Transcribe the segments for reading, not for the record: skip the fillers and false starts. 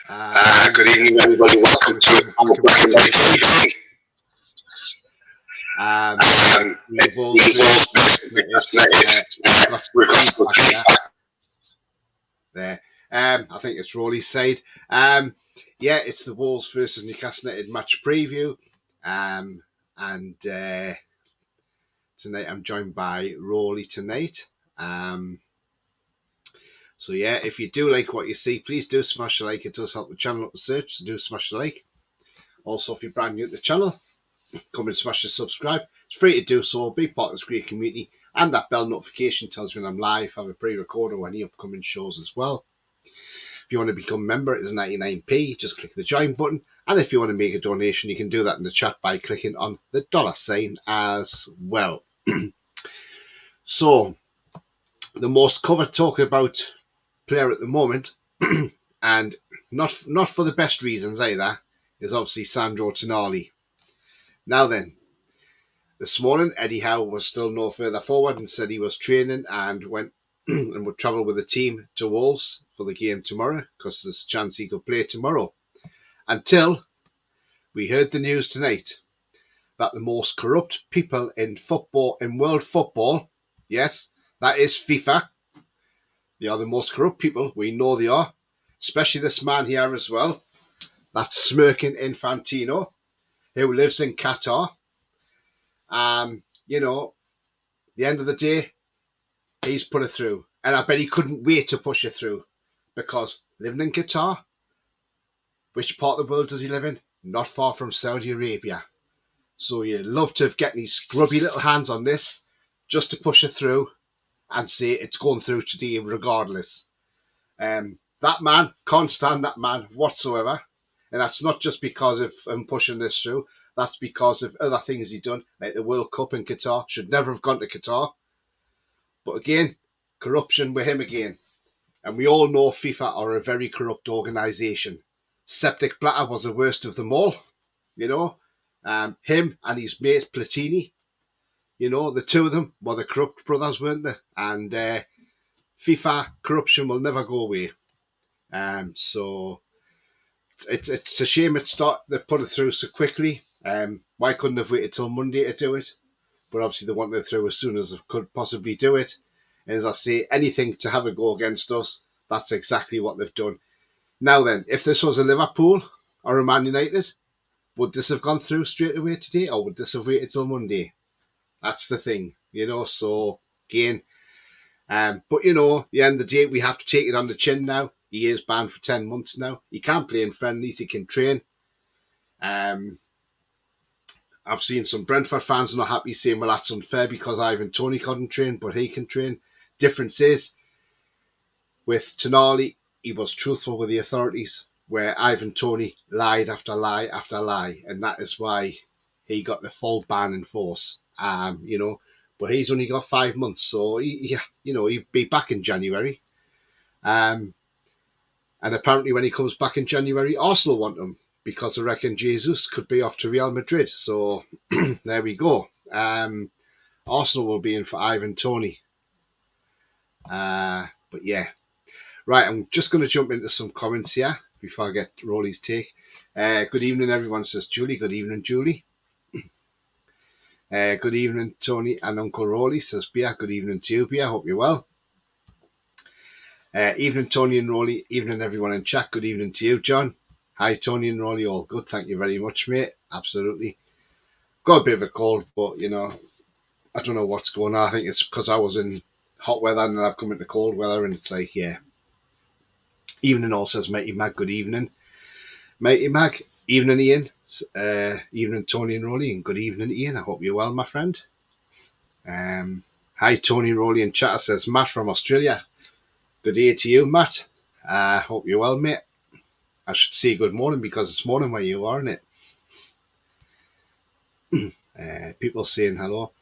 Good evening, everybody. Welcome to it. The Wolves We've got some feedback there. I think it's Roly's side. Yeah, it's the Wolves versus Newcastle United match preview. And tonight I'm joined by Roly tonight. So yeah, if you do like what you see, please do smash a like. It does help the channel up the search, so do smash a like. Also, if you're brand new to the channel, come and smash the subscribe. It's free to do so. Be part of this great community. And that bell notification tells you when I'm live, have a pre-record or any upcoming shows as well. If you want to become a member, it's 99p. Just click the join button. And if you want to make a donation, you can do that in the chat by clicking on the $ as well. So, the most covered talk about player at the moment, and not for the best reasons either, is obviously Sandro Tonali. Now then, this morning, Eddie Howe was still no further forward and said he was training and went and would travel with the team to Wolves for the game tomorrow because there's a chance he could play tomorrow. Until we heard the news tonight that the most corrupt people in football, in world football, yes, that is FIFA. They are the most corrupt people. We know they are, especially this man here as well. That's smirking Infantino, who lives in Qatar. You know, the end of the day, he's put it through. And I bet he couldn't wait to push it through because living in Qatar, which part of the world does he live in? Not far from Saudi Arabia. So you'd love to have gotten his scrubby little hands on this just to push it through and say it's going through today regardless. That man, can't stand that man whatsoever. And that's not just because of him pushing this through. That's because of other things he's done, like the World Cup in Qatar. Should never have gone to Qatar. But again, corruption with him again. And we all know FIFA are a very corrupt organisation. Septic Blatter was the worst of them all, you know. Him and his mate Platini, you know, the two of them were the corrupt brothers, weren't they? And FIFA corruption will never go away. So it's a shame they put it through so quickly. Why couldn't they have waited till Monday to do it? But obviously they wanted it through as soon as they could possibly do it. And as I say, anything to have a go against us, that's exactly what they've done. Now then, if this was a Liverpool or a Man United, would this have gone through straight away today, or would this have waited till Monday? That's the thing, you know. So again, but you know, at the end of the day, we have to take it on the chin now. He is banned for 10 months now. He can't play in friendlies. He can train. I've seen some Brentford fans not happy saying, well, that's unfair because Ivan Toney couldn't train, but he can train. Difference is, with Tonali, he was truthful with the authorities, where Ivan Toney lied after lie after lie, and that is why he got the full ban in force. You know, but he's only got 5 months, so he'd be back in January. And apparently, when he comes back in January, Arsenal want him because I reckon Jesus could be off to Real Madrid. So there we go. Arsenal will be in for Ivan Toney. But yeah. Right, I'm just going to jump into some comments here before I get Roly's take. Good evening, everyone, says Julie. Good evening, Julie. Good evening, Tony and Uncle Roly, says Bia. Good evening to you, Bia. Hope you're well. Evening, Tony and Roly. Evening, everyone in chat. Good evening to you, John. Hi, Tony and Roly. All good. Thank you very much, mate. Absolutely. Got a bit of a cold, but, you know, I don't know what's going on. I think it's because I was in hot weather and then I've come into cold weather, and it's like, yeah. Evening all, says Mighty Mag. Good evening. Mighty Mag. Evening, Ian. Evening, Tony and Roly. And good evening, Ian. I hope you're well, my friend. Hi, Tony, Roly and chat, says Matt from Australia. Good day to you, Matt. Hope you're well, mate. I should say good morning because it's morning where you are, isn't it? People saying hello.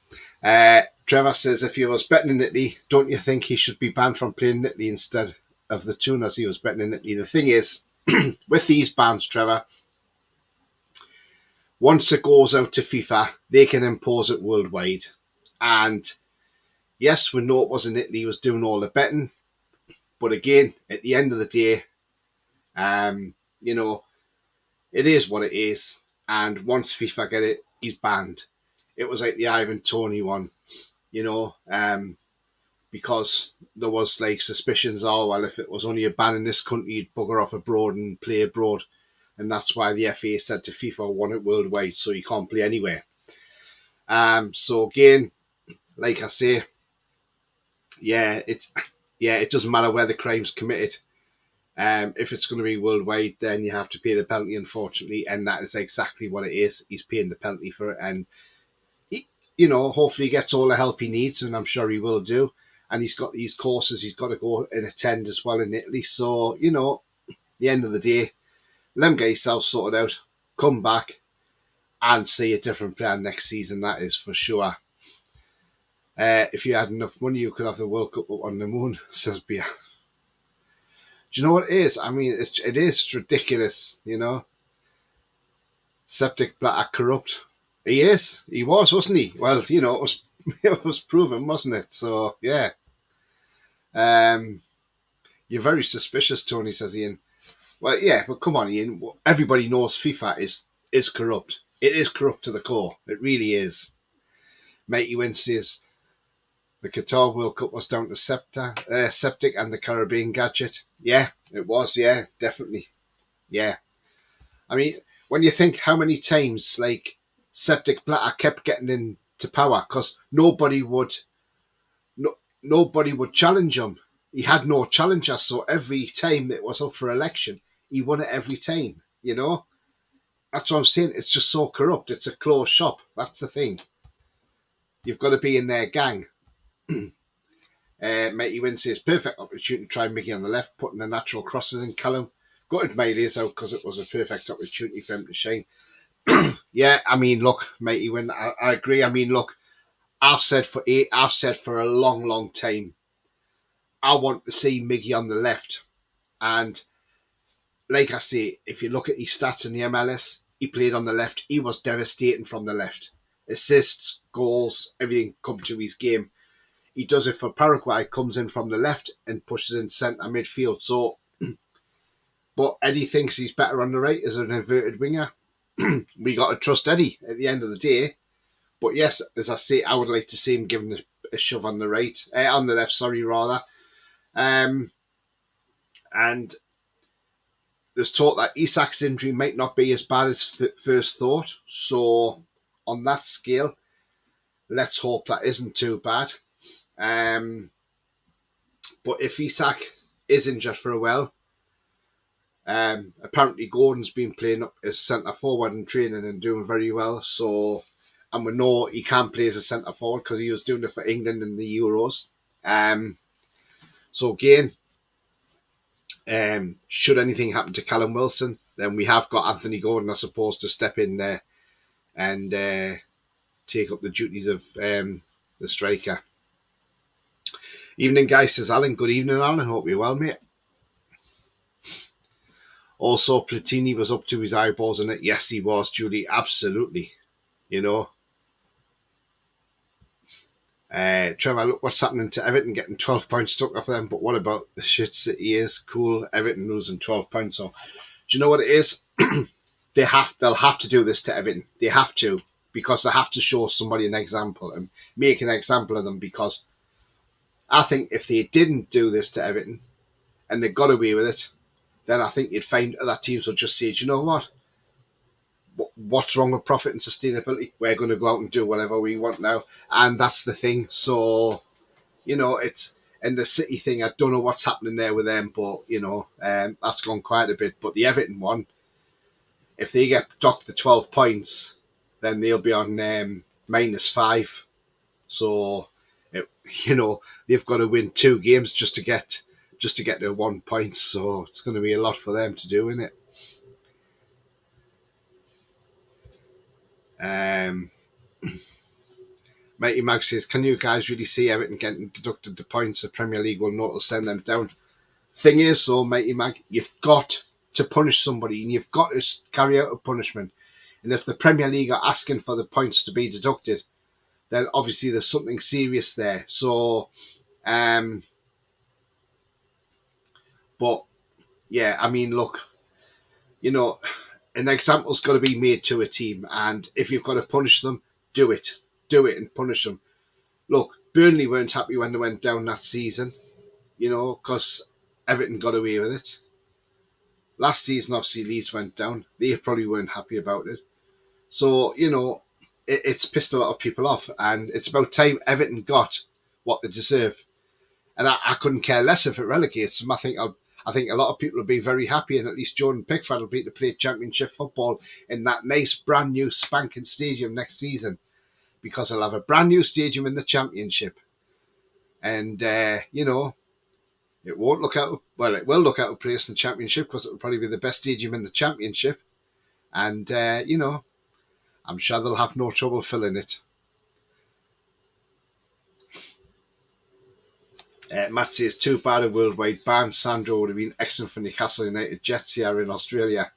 Trevor says, if he was betting in Italy, don't you think he should be banned from playing in Italy instead of the tunas he was betting in Italy? The thing is, with these bans, Trevor, once it goes out to FIFA, they can impose it worldwide. And yes, we know it was in Italy, he was doing all the betting. But again, at the end of the day, you know, it is what it is. And once FIFA get it, he's banned. It was like the Ivan Toney one, you know, because there was like suspicions, oh, well, if it was only a ban in this country, you'd bugger off abroad and play abroad. And that's why the FA said to FIFA, want it worldwide, so you can't play anywhere. So again, like I say, it doesn't matter where the crime's committed. If it's going to be worldwide, then you have to pay the penalty, unfortunately, and that is exactly what it is. He's paying the penalty for it, and he, hopefully he gets all the help he needs, and I'm sure he will do. And he's got these courses he's got to go and attend as well in Italy. So, the end of the day, let him get himself sorted out, come back, and see a different player next season. That is for sure. If you had enough money, you could have the World Cup up on the moon, says Bia. Do you know what it is? I mean, it is ridiculous, Septic Blatter corrupt. He is. He was, wasn't he? Well, it was proven, wasn't it? So, yeah. You're very suspicious, Tony, says Ian. Well, yeah, but come on, Ian. Everybody knows FIFA is corrupt. It is corrupt to the core. It really is. Matey Wynn says the Qatar World Cup was down to Septic and the Caribbean gadget. Yeah, it was. Yeah, definitely. Yeah. I mean, when you think how many times, like, Septic Blatter kept getting into power because nobody would challenge him. He had no challenger, so every time it was up for election, he won it every time, That's what I'm saying. It's just so corrupt. It's a closed shop. That's the thing. You've got to be in their gang. Matey Wynn says, perfect opportunity to try Mickey on the left, putting the natural crosses in Callum. Gutted Miley's out because it was a perfect opportunity for him to shine. Yeah, I mean, look, Matey Wynn, I agree. I mean, look, I've said for a long, long time, I want to see Miggy on the left. And like I say, if you look at his stats in the MLS, he played on the left. He was devastating from the left. Assists, goals, everything come to his game. He does it for Paraguay, comes in from the left and pushes in centre midfield. So, but Eddie thinks he's better on the right as an inverted winger. We got to trust Eddie at the end of the day. But yes, as I say, I would like to see him given a shove on the left, rather. And there's talk that Isak's injury might not be as bad as first thought. So on that scale, let's hope that isn't too bad. But if Isak is injured for a while, apparently Gordon's been playing up as centre forward in training and doing very well. So, and we know he can play as a centre forward because he was doing it for England in the Euros. So again, should anything happen to Callum Wilson, then we have got Anthony Gordon, I suppose, to step in there and take up the duties of the striker. Evening, guys, says Alan. Good evening, Alan. Hope you're well, mate. Also, Platini was up to his eyeballs in it. Yes, he was, Julie. Absolutely. Trevor, look what's happening to Everton, getting 12 points stuck off them. But what about the shit City is? Cool. Everton losing 12 points. So, do you know what it is? They'll have to do this to Everton. They have to, because they have to show somebody an example and make an example of them. Because I think if they didn't do this to Everton and they got away with it, then I think you'd find other teams would just say, do you know what? What's wrong with profit and sustainability? We're going to go out and do whatever we want now. And that's the thing. So, it's, and the City thing, I don't know what's happening there with them, but, that's gone quite a bit. But the Everton one, if they get docked the 12 points, then they'll be on -5. So, they've got to win 2 games just to get to 1 point. So it's going to be a lot for them to do, isn't it? Mighty Mag says, can you guys really see Everton getting deducted the points? The Premier League will not send them down. Thing is, so Mighty Mag, you've got to punish somebody and you've got to carry out a punishment. And if the Premier League are asking for the points to be deducted, then obviously there's something serious there. So, but yeah, I mean, look, an example's got to be made to a team, and if you've got to punish them, do it and punish them. Look, Burnley weren't happy when they went down that season, because Everton got away with it. Last season, obviously, Leeds went down. They probably weren't happy about it. So, it's pissed a lot of people off, and it's about time Everton got what they deserve. And I couldn't care less if it relegates them. I think a lot of people will be very happy, and at least Jordan Pickford will be able to play Championship football in that nice, brand new, spanking stadium next season, because he'll have a brand new stadium in the Championship. And, it won't look out. Well, it will look out of place in the Championship because it will probably be the best stadium in the Championship. And, I'm sure they'll have no trouble filling it. Matt says, too bad a worldwide ban. Sandro would have been excellent for Newcastle United Jets here in Australia.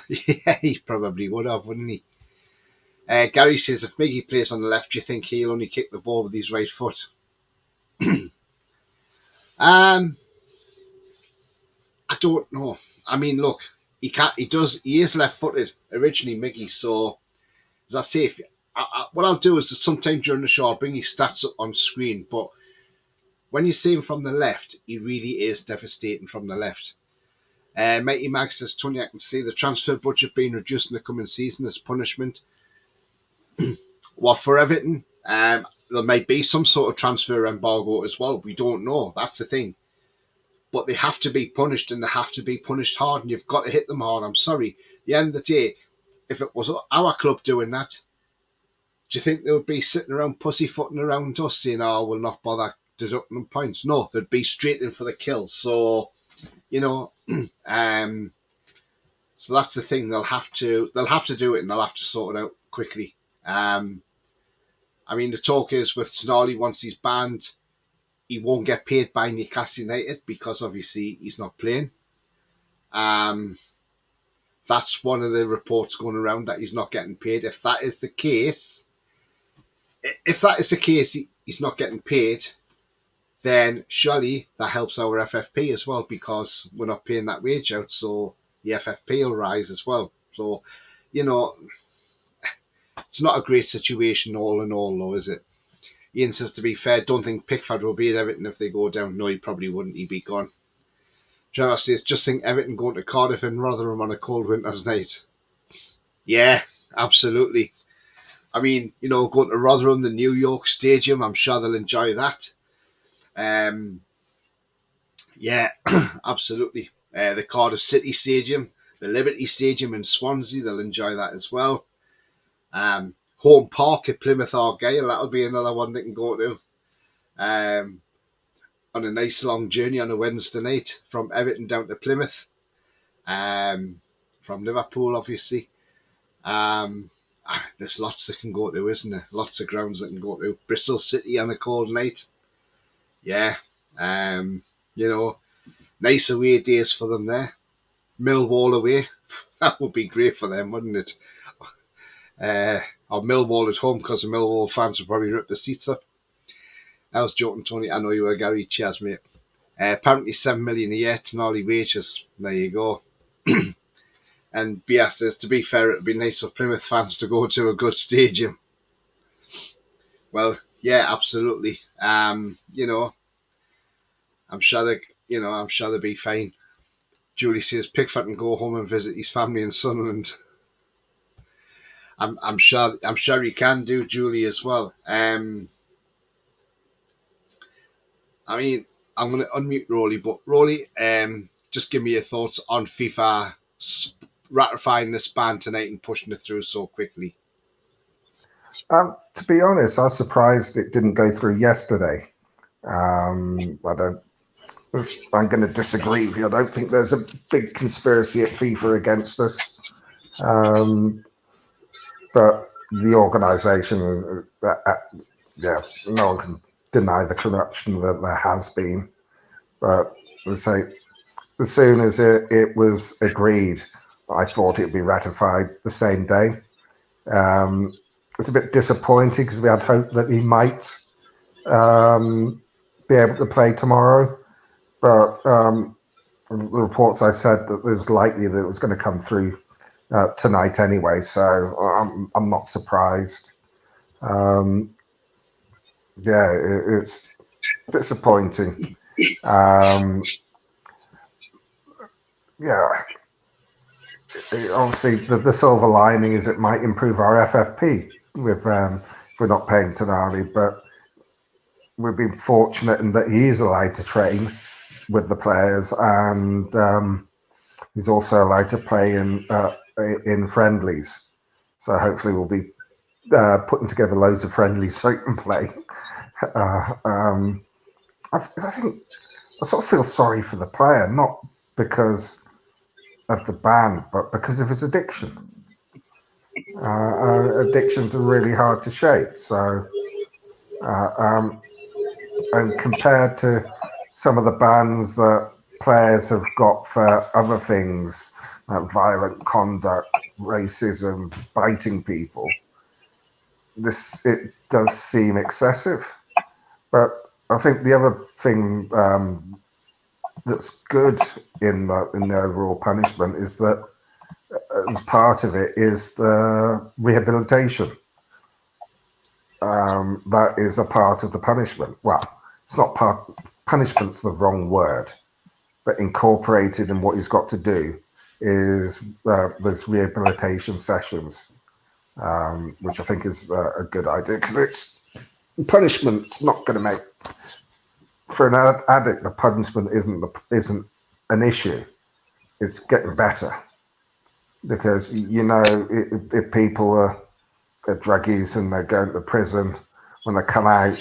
Yeah, he probably would have, wouldn't he? Gary says, if Miggy plays on the left, do you think he'll only kick the ball with his right foot? I don't know. I mean, look, he is left-footed originally, Miggy. So, as I say, what I'll do is sometime during the show, I'll bring his stats up on screen. But when you see him from the left, he really is devastating from the left. Mighty Mag says, Tony, I can see the transfer budget being reduced in the coming season as punishment. Well, for Everton, there might be some sort of transfer embargo as well. We don't know. That's the thing. But they have to be punished, and they have to be punished hard, and you've got to hit them hard. I'm sorry. At the end of the day, if it was our club doing that, do you think they would be sitting around pussyfooting around us saying, oh, we'll not bother deducting points? No, they'd be straight in for the kill. So, so that's the thing. They'll have to do it, and they'll have to sort it out quickly. I mean, the talk is with Tonali, once he's banned, he won't get paid by Newcastle United because obviously he's not playing. That's one of the reports going around, that he's not getting paid. If that is the case, he's not getting paid, then surely that helps our FFP as well, because we're not paying that wage out, so the FFP will rise as well. So, it's not a great situation all in all, though, is it? Ian says, to be fair, don't think Pickford will be at Everton if they go down. No, he probably wouldn't. He'd be gone. Trevor says, just think Everton going to Cardiff and Rotherham on a cold winter's night. Yeah, absolutely. I mean, going to Rotherham, the New York Stadium, I'm sure they'll enjoy that. Yeah, absolutely. The Cardiff City Stadium, the Liberty Stadium in Swansea, they'll enjoy that as well. Home Park at Plymouth Argyle, that'll be another one they can go to on a nice long journey on a Wednesday night from Everton down to Plymouth, from Liverpool obviously. There's lots that can go to, isn't there? Lots of grounds that can go to. Bristol City on a cold night, yeah. Nice away days for them there. Millwall away, that would be great for them, wouldn't it? Or Millwall at home, because the Millwall fans would probably rip the seats up. I was joking, Tony. I know you were, Gary. Cheers, mate. Apparently $7 million a year, Tonali wages. There you go. And BS says, to be fair, it'd be nice for Plymouth fans to go to a good stadium. Well, yeah, absolutely. I'm sure they'll be fine. Julie says, Pickford can go home and visit his family in Sunderland. I'm sure he can do, Julie, as well. I mean, I'm going to unmute Roly, but Roly, just give me your thoughts on FIFA ratifying this ban tonight and pushing it through so quickly. To be honest, I was surprised it didn't go through yesterday. I'm going to disagree with you. I don't think there's a big conspiracy at FIFA against us. But the organisation, no one can deny the corruption that there has been. But let's say, as soon as it was agreed, I thought it would be ratified the same day. It's a bit disappointing because we had hope that he might be able to play tomorrow. But the reports I said that it was likely that it was going to come through tonight anyway, so I'm not surprised. Yeah, it's disappointing. Yeah, obviously the silver lining is it might improve our FFP with if we're not paying Tonali, but we've been fortunate in that he is allowed to train with the players, and he's also allowed to play in friendlies. So hopefully we'll be putting together loads of friendlies so he can play. I think I sort of feel sorry for the player, not because of the ban, but because of his addiction. Addictions are really hard to shake. So, and compared to some of the bans that players have got for other things, like violent conduct, racism, biting people, it does seem excessive. But I think the other thing that's good in the overall punishment is that as part of it is the rehabilitation. That is a part of the punishment. Well, it's not part. Punishment's the wrong word, but incorporated in what he's got to do is there's rehabilitation sessions, which I think is a good idea because it's punishment's not going to make for an addict. The punishment isn't an issue. It's getting better because if people are druggies and they're going to prison, when they come out,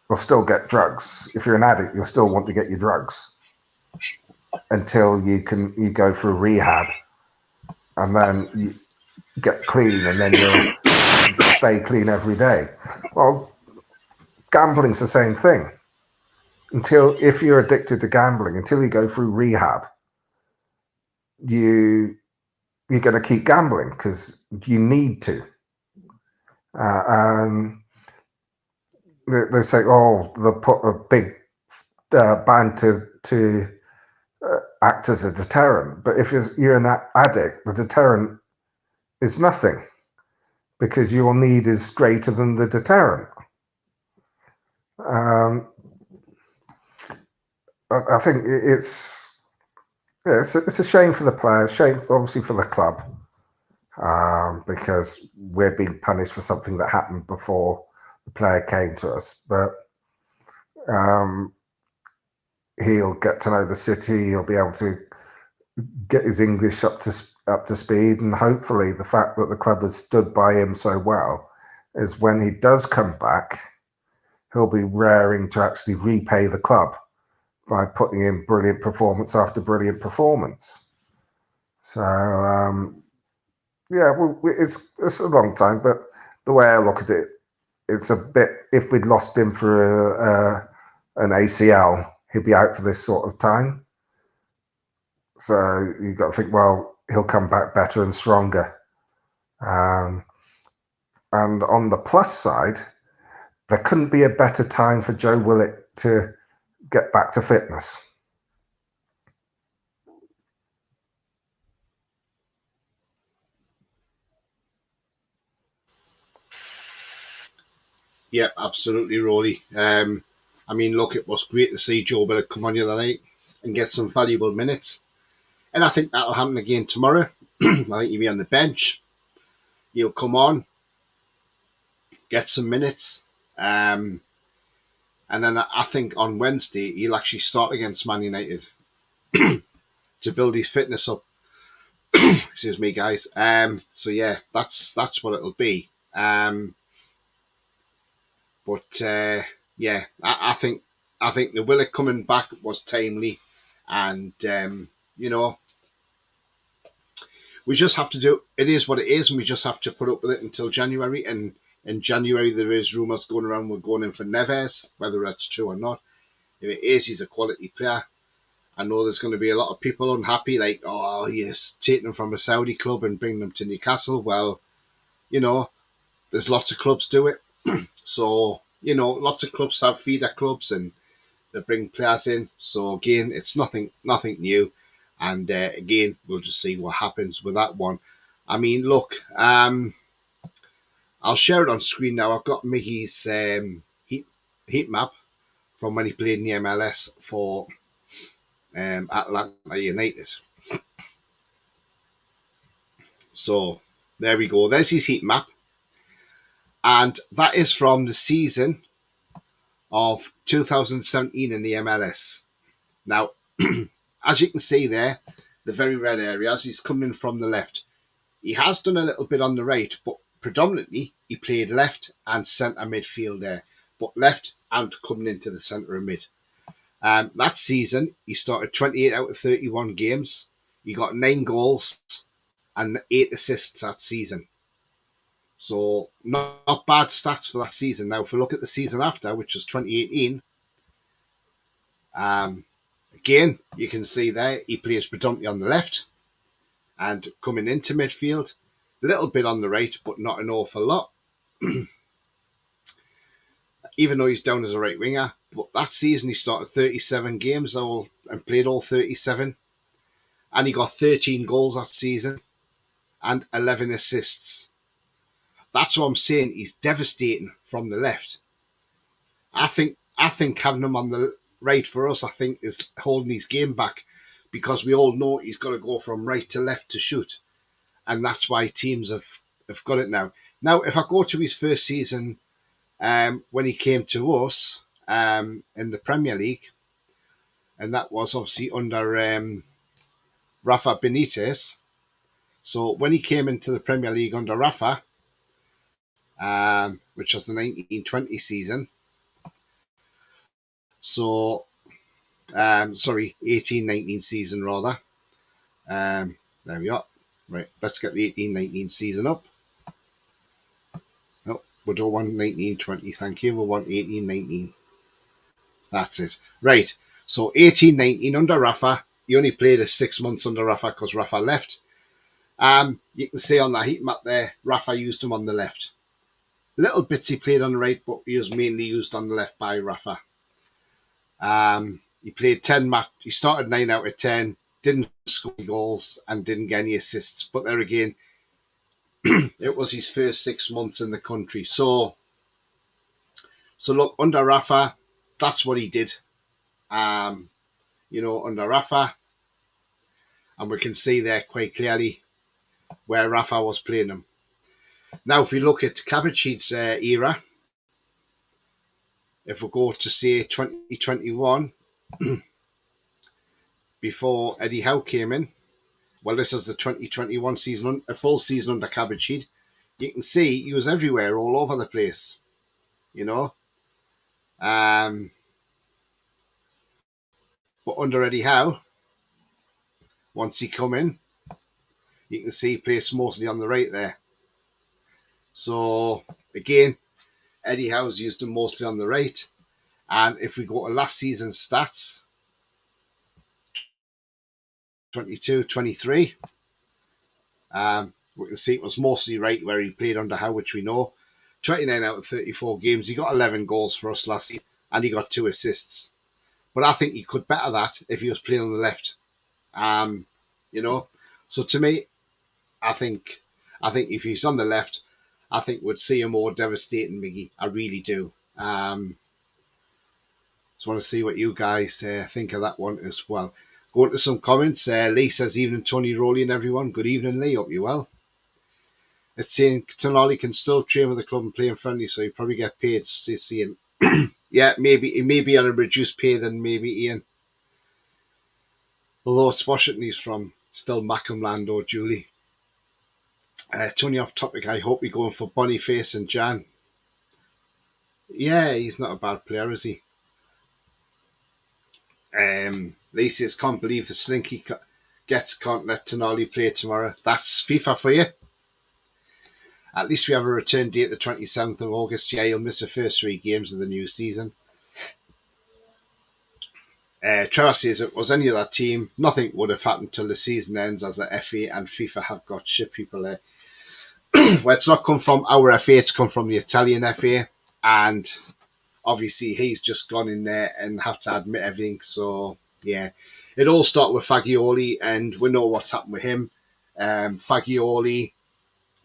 they'll still get drugs. If you're an addict, you'll still want to get your drugs until you go through rehab, and then you get clean, and then you'll stay clean every day. Well, gambling's the same thing. If you're addicted to gambling, until you go through rehab, you're going to keep gambling because you need to. And they say, oh, they'll put a big ban to act as a deterrent. But if you're an addict, the deterrent is nothing because your need is greater than the deterrent. I think it's a shame for the players, shame obviously for the club, because we're being punished for something that happened before the player came to us. But he'll get to know the city. He'll be able to get his English up to speed, and hopefully, the fact that the club has stood by him so well is when he does come back, he'll be raring to actually repay the club by putting in brilliant performance after brilliant performance. So, yeah, well, it's a long time, but the way I look at it, it's a bit, if we'd lost him for an ACL, he'd be out for this sort of time. So you've got to think, well, he'll come back better and stronger. And on the plus side, there couldn't be a better time for Joe Willett to get back to fitness. Yeah, absolutely, Roly. I mean, look, it was great to see Joe Willett come on the other night and get some valuable minutes. And I think that'll happen again tomorrow. I think he'll be on the bench. He'll come on, get some minutes. And then I think on Wednesday, he'll actually start against Man United to build his fitness up. Excuse me, guys. So yeah, that's what it'll be. Yeah, I think the Willett coming back was timely, and we just have to do. It is what it is, and we just have to put up with it until January. And in January, there is rumours going around we're going in for Neves, whether that's true or not. If it is, he's a quality player. I know there's going to be a lot of people unhappy, like, oh, he's taking them from a Saudi club and bringing them to Newcastle. Well, there's lots of clubs do it. So, lots of clubs have feeder clubs, and they bring players in. So again, it's nothing new. And again, we'll just see what happens with that one. I mean, look, I'll share it on screen now. I've got Mickey's heat map from when he played in the MLS for Atlanta United. So there we go. There's his heat map. And that is from the season of 2017 in the MLS. Now, as you can see there, the very red areas, he's coming in from the left. He has done a little bit on the right, but predominantly he played left and centre midfield there, but left and coming into the centre of mid. That season, he started 28 out of 31 games. He got 9 goals and 8 assists that season. So not bad stats for that season. Now, if we look at the season after, which was 2018, again, you can see there he plays predominantly on the left and coming into midfield, a little bit on the right, but not an awful lot. Even though he's down as a right winger, but that season he started 37 games and played all 37, and he got 13 goals that season and 11 assists. That's what I'm saying. He's devastating from the left. I think having him on the right for us, I think, is holding his game back, because we all know he's got to go from right to left to shoot, and that's why teams have got it now. Now, if I go to his first season, when he came to us in the Premier League, and that was obviously under Rafa Benitez. So when he came into the Premier League under Rafa, which was the 1920 season. So, 18-19 season rather. There we are. Right, let's get the 18-19 season up. No, we don't want 19-20, thank you. We want 18-19. That's it. Right, so 18-19 under Rafa. He only played 6 months under Rafa because Rafa left. You can see on that heat map there, Rafa used him on the left. Little bits he played on the right, but he was mainly used on the left by Rafa. He played 10 matches. He started 9 out of 10, didn't score any goals and didn't get any assists. But there again, it was his first 6 months in the country. So look, under Rafa, that's what he did. Under Rafa, and we can see there quite clearly where Rafa was playing him. Now, if we look at Cabachid's era, if we go to say 2021, before Eddie Howe came in, well, this is the 2021 season, a full season under Cabachid. You can see he was everywhere, all over the place, But under Eddie Howe, once he come in, you can see he plays mostly on the right there. So, again, Eddie Howe's used him mostly on the right. And if we go to last season's stats, 22-23, we can see it was mostly right where he played under Howe, which we know. 29 out of 34 games. He got 11 goals for us last season, and he got 2 assists. But I think he could better that if he was playing on the left. So to me, I think if he's on the left, I think we'd see a more devastating Miggy. I really do. Just want to see what you guys think of that one as well. Going to some comments. Lee says, evening, Tony, Roly and everyone. Good evening, Lee. Hope you're well. It's saying Tonali can still train with the club and play in friendly, so he probably get paid. It's saying, yeah, maybe he may be on a reduced pay than maybe Ian. Although it's Washington he's from, still Mackhamland or Julie. Tony, off topic, I hope you're going for Boniface and Jan. Yeah, he's not a bad player, is he? Lee says, can't believe the slinky can't let Tonali play tomorrow. That's FIFA for you. At least we have a return date the 27th of August. Yeah, he'll miss the first 3 games of the new season. Trevor says, if it was any of that team, nothing would have happened till the season ends, as the FA and FIFA have got shit people there. Well, it's not come from our FA, it's come from the Italian FA. And obviously he's just gone in there and have to admit everything. So yeah, it all started with Fagioli, and we know what's happened with him. Fagioli,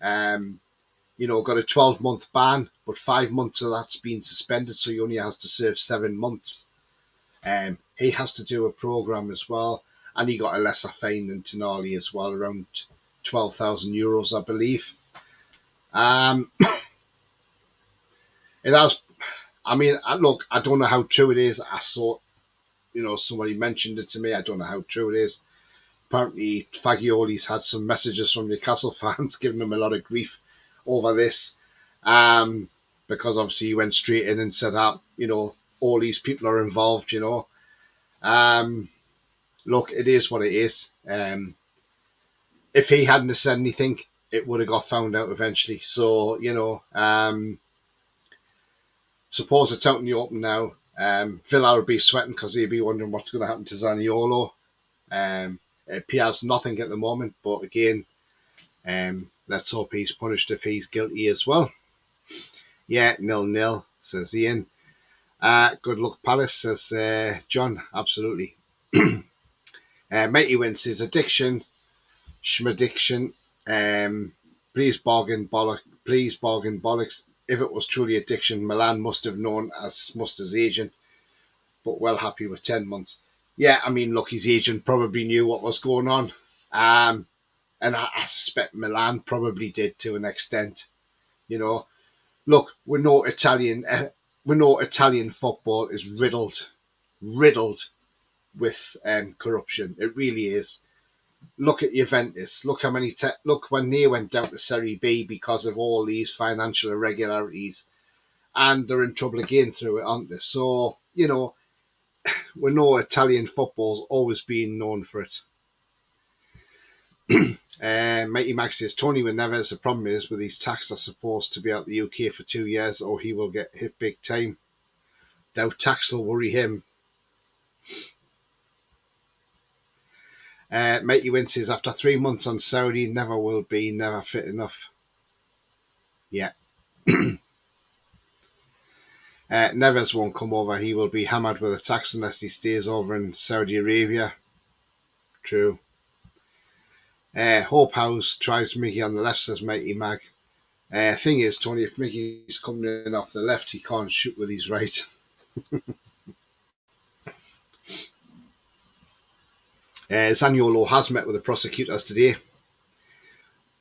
got a 12-month ban, but 5 months of that's been suspended, so he only has to serve 7 months. He has to do a programme as well, and he got a lesser fine than Tonali as well, around €12,000, I believe. It has. I mean, look, I don't know how true it is. I saw, somebody mentioned it to me. I don't know how true it is. Apparently, Fagioli's had some messages from Newcastle fans giving him a lot of grief over this, because obviously he went straight in and said that, all these people are involved, Look, it is what it is. If he hadn't said anything, it would have got found out eventually. So, suppose it's out in the open now. Villa will be sweating because he'll be wondering what's going to happen to Zaniolo. It appears nothing at the moment, but again, let's hope he's punished if he's guilty as well. Yeah, 0-0, says Ian. Good luck, Palace, says John. Absolutely. Matey wins his addiction. Schmadiction. Please bargain bollocks. If it was truly addiction, Milan must have known as much as agent, but well happy with 10 months. Yeah, I mean, look, his agent probably knew what was going on. And I suspect Milan probably did to an extent. Look, we know Italian football is riddled with corruption. It really is. Look at Juventus. Look how many. Look when they went down to Serie B because of all these financial irregularities, and they're in trouble again through it, aren't they? So we know Italian football's always been known for it. Mighty Max says Tony with Neves. The problem is with his tax are supposed to be out the UK for 2 years, or he will get hit big time. Doubt tax will worry him. Mighty Win says after 3 months on Saudi, never fit enough. Yeah. Neves won't come over. He will be hammered with a tax unless he stays over in Saudi Arabia. True. Hope House tries Mickey on the left, says Mighty Mag. Thing is, Tony, if Mickey's coming in off the left, he can't shoot with his right. Zaniolo has met with the prosecutors today.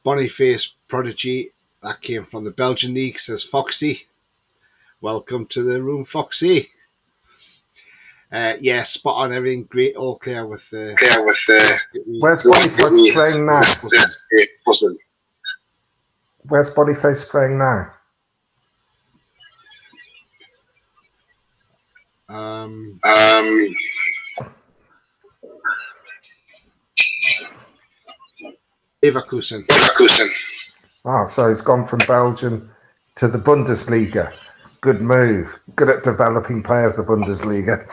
Boniface prodigy, that came from the Belgian league, says Foxy. Welcome to the room, Foxy. Yeah, spot on everything. Great, all clear with the. Where's Boniface playing now? Where's Boniface playing now? Leverkusen. Oh, so he's gone from Belgium to the Bundesliga. Good move. Good at developing players, the Bundesliga.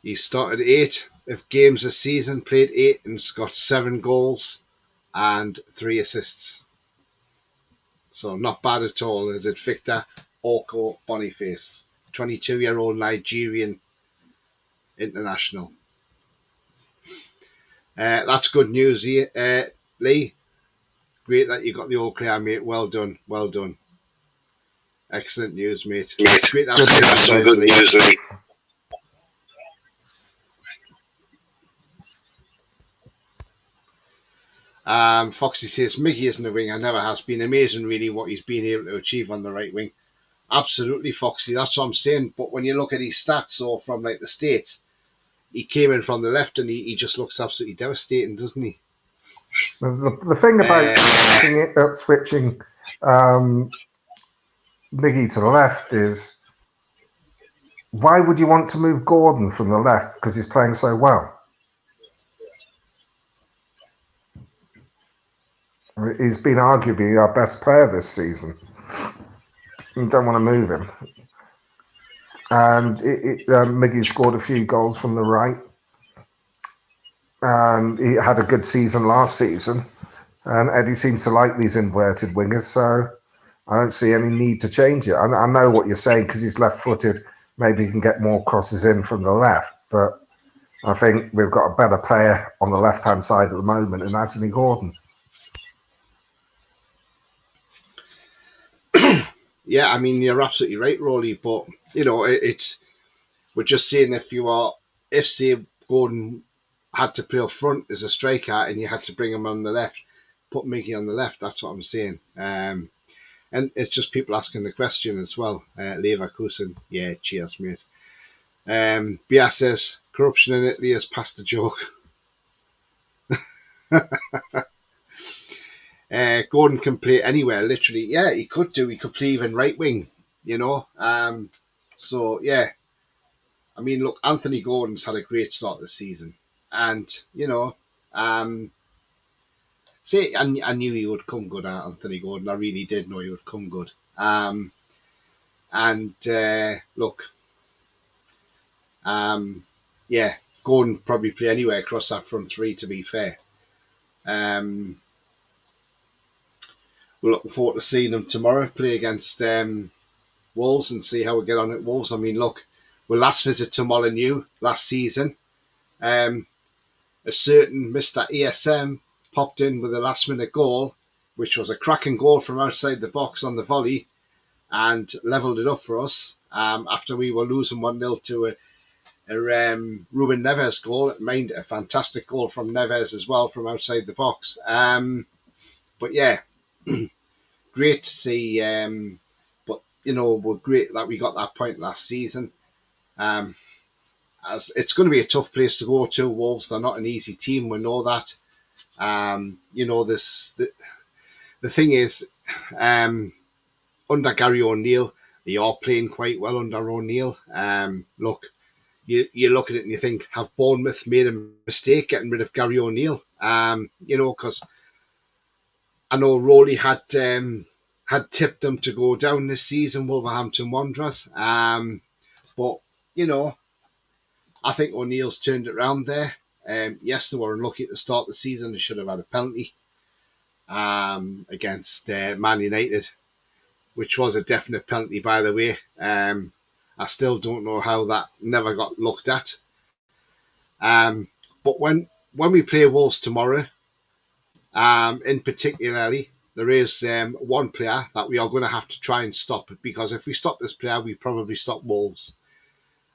He started 8 games a season, played 8 and got 7 goals and 3 assists. So not bad at all, is it? Victor Oko Boniface, 22-year-old Nigerian international. That's good news, Lee. Great that you got the all clear, mate. Well done. Excellent news, mate. Great to have some good news, Lee. Foxy says Mickey isn't a winger, never has been. Amazing, really, what he's been able to achieve on the right wing. Absolutely, Foxy. That's what I'm saying. But when you look at his stats, so from the States, he came in from the left and he just looks absolutely devastating, doesn't he? The thing about switching Miggy to the left is, why would you want to move Gordon from the left? Because he's playing so well. He's been arguably our best player this season. You don't want to move him. And Miggy scored a few goals from the right. And he had a good season last season. And Eddie seems to like these inverted wingers, so I don't see any need to change it. I know what you're saying because he's left-footed. Maybe he can get more crosses in from the left, but I think we've got a better player on the left-hand side at the moment in Anthony Gordon. Yeah, I mean, you're absolutely right, Roly, but, we're just saying if say Gordon had to play up front as a striker and you had to bring him on the left, put Mickey on the left, that's what I'm saying. And it's just people asking the question as well. Leverkusen, yeah, cheers, mate. Bia says, corruption in Italy is past the joke. Gordon can play anywhere, literally. Yeah, he could do. He could play even right wing, So, yeah. I mean, look, Anthony Gordon's had a great start this season. And, I knew he would come good, Anthony Gordon. I really did know he would come good. Look, yeah, Gordon probably play anywhere across that front three, to be fair. We're looking forward to seeing them tomorrow play against Wolves and see how we get on at Wolves. I mean, look, our last visit to Molineux last season, a certain Mr. ESM popped in with a last-minute goal, which was a cracking goal from outside the box on the volley and levelled it up for us after we were losing 1-0 to a Ruben Neves goal. Mind, a fantastic goal from Neves as well from outside the box. But yeah, great to see. But we're great that we got that point last season. As it's going to be a tough place to go to. Wolves, they're not an easy team. We know that. The thing is, under Gary O'Neill, they are playing quite well under O'Neill. Look, you look at it and you think, have Bournemouth made a mistake getting rid of Gary O'Neill? Because I know Roly had tipped them to go down this season, Wolverhampton Wanderers. But, I think O'Neill's turned it around there. Yes, they were unlucky at the start of the season. They should have had a penalty against Man United, which was a definite penalty, by the way. I still don't know how that never got looked at. But when we play Wolves tomorrow, in particularly, there is one player that we are going to have to try and stop, because if we stop this player, we probably stop Wolves.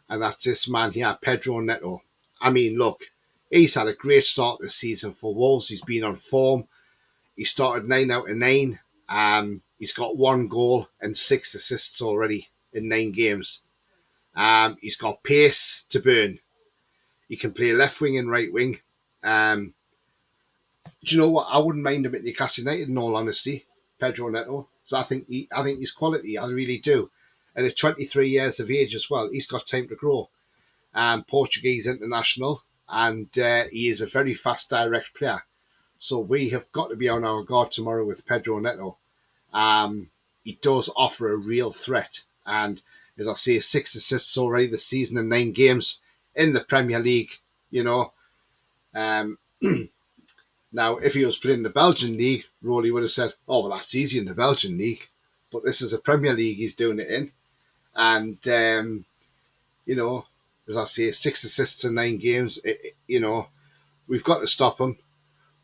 And that's this man here, Pedro Neto. I mean, look, he's had a great start this season for Wolves. He's been on form. He started 9 out of 9. He's got 1 goal and 6 assists already in 9 games. He's got pace to burn. He can play left wing and right wing. Do you know what? I wouldn't mind him at Newcastle United, in all honesty, Pedro Neto. So I think he's quality. I really do. And at 23 years of age as well, he's got time to grow. Portuguese international, and he is a very fast, direct player. So we have got to be on our guard tomorrow with Pedro Neto. He does offer a real threat. And as I say, 6 assists already this season in 9 games in the Premier League, Now, if he was playing the Belgian League, Roly would have said, oh, well, that's easy in the Belgian League. But this is a Premier League he's doing it in. And, as I say, 6 assists in 9 games, we've got to stop him.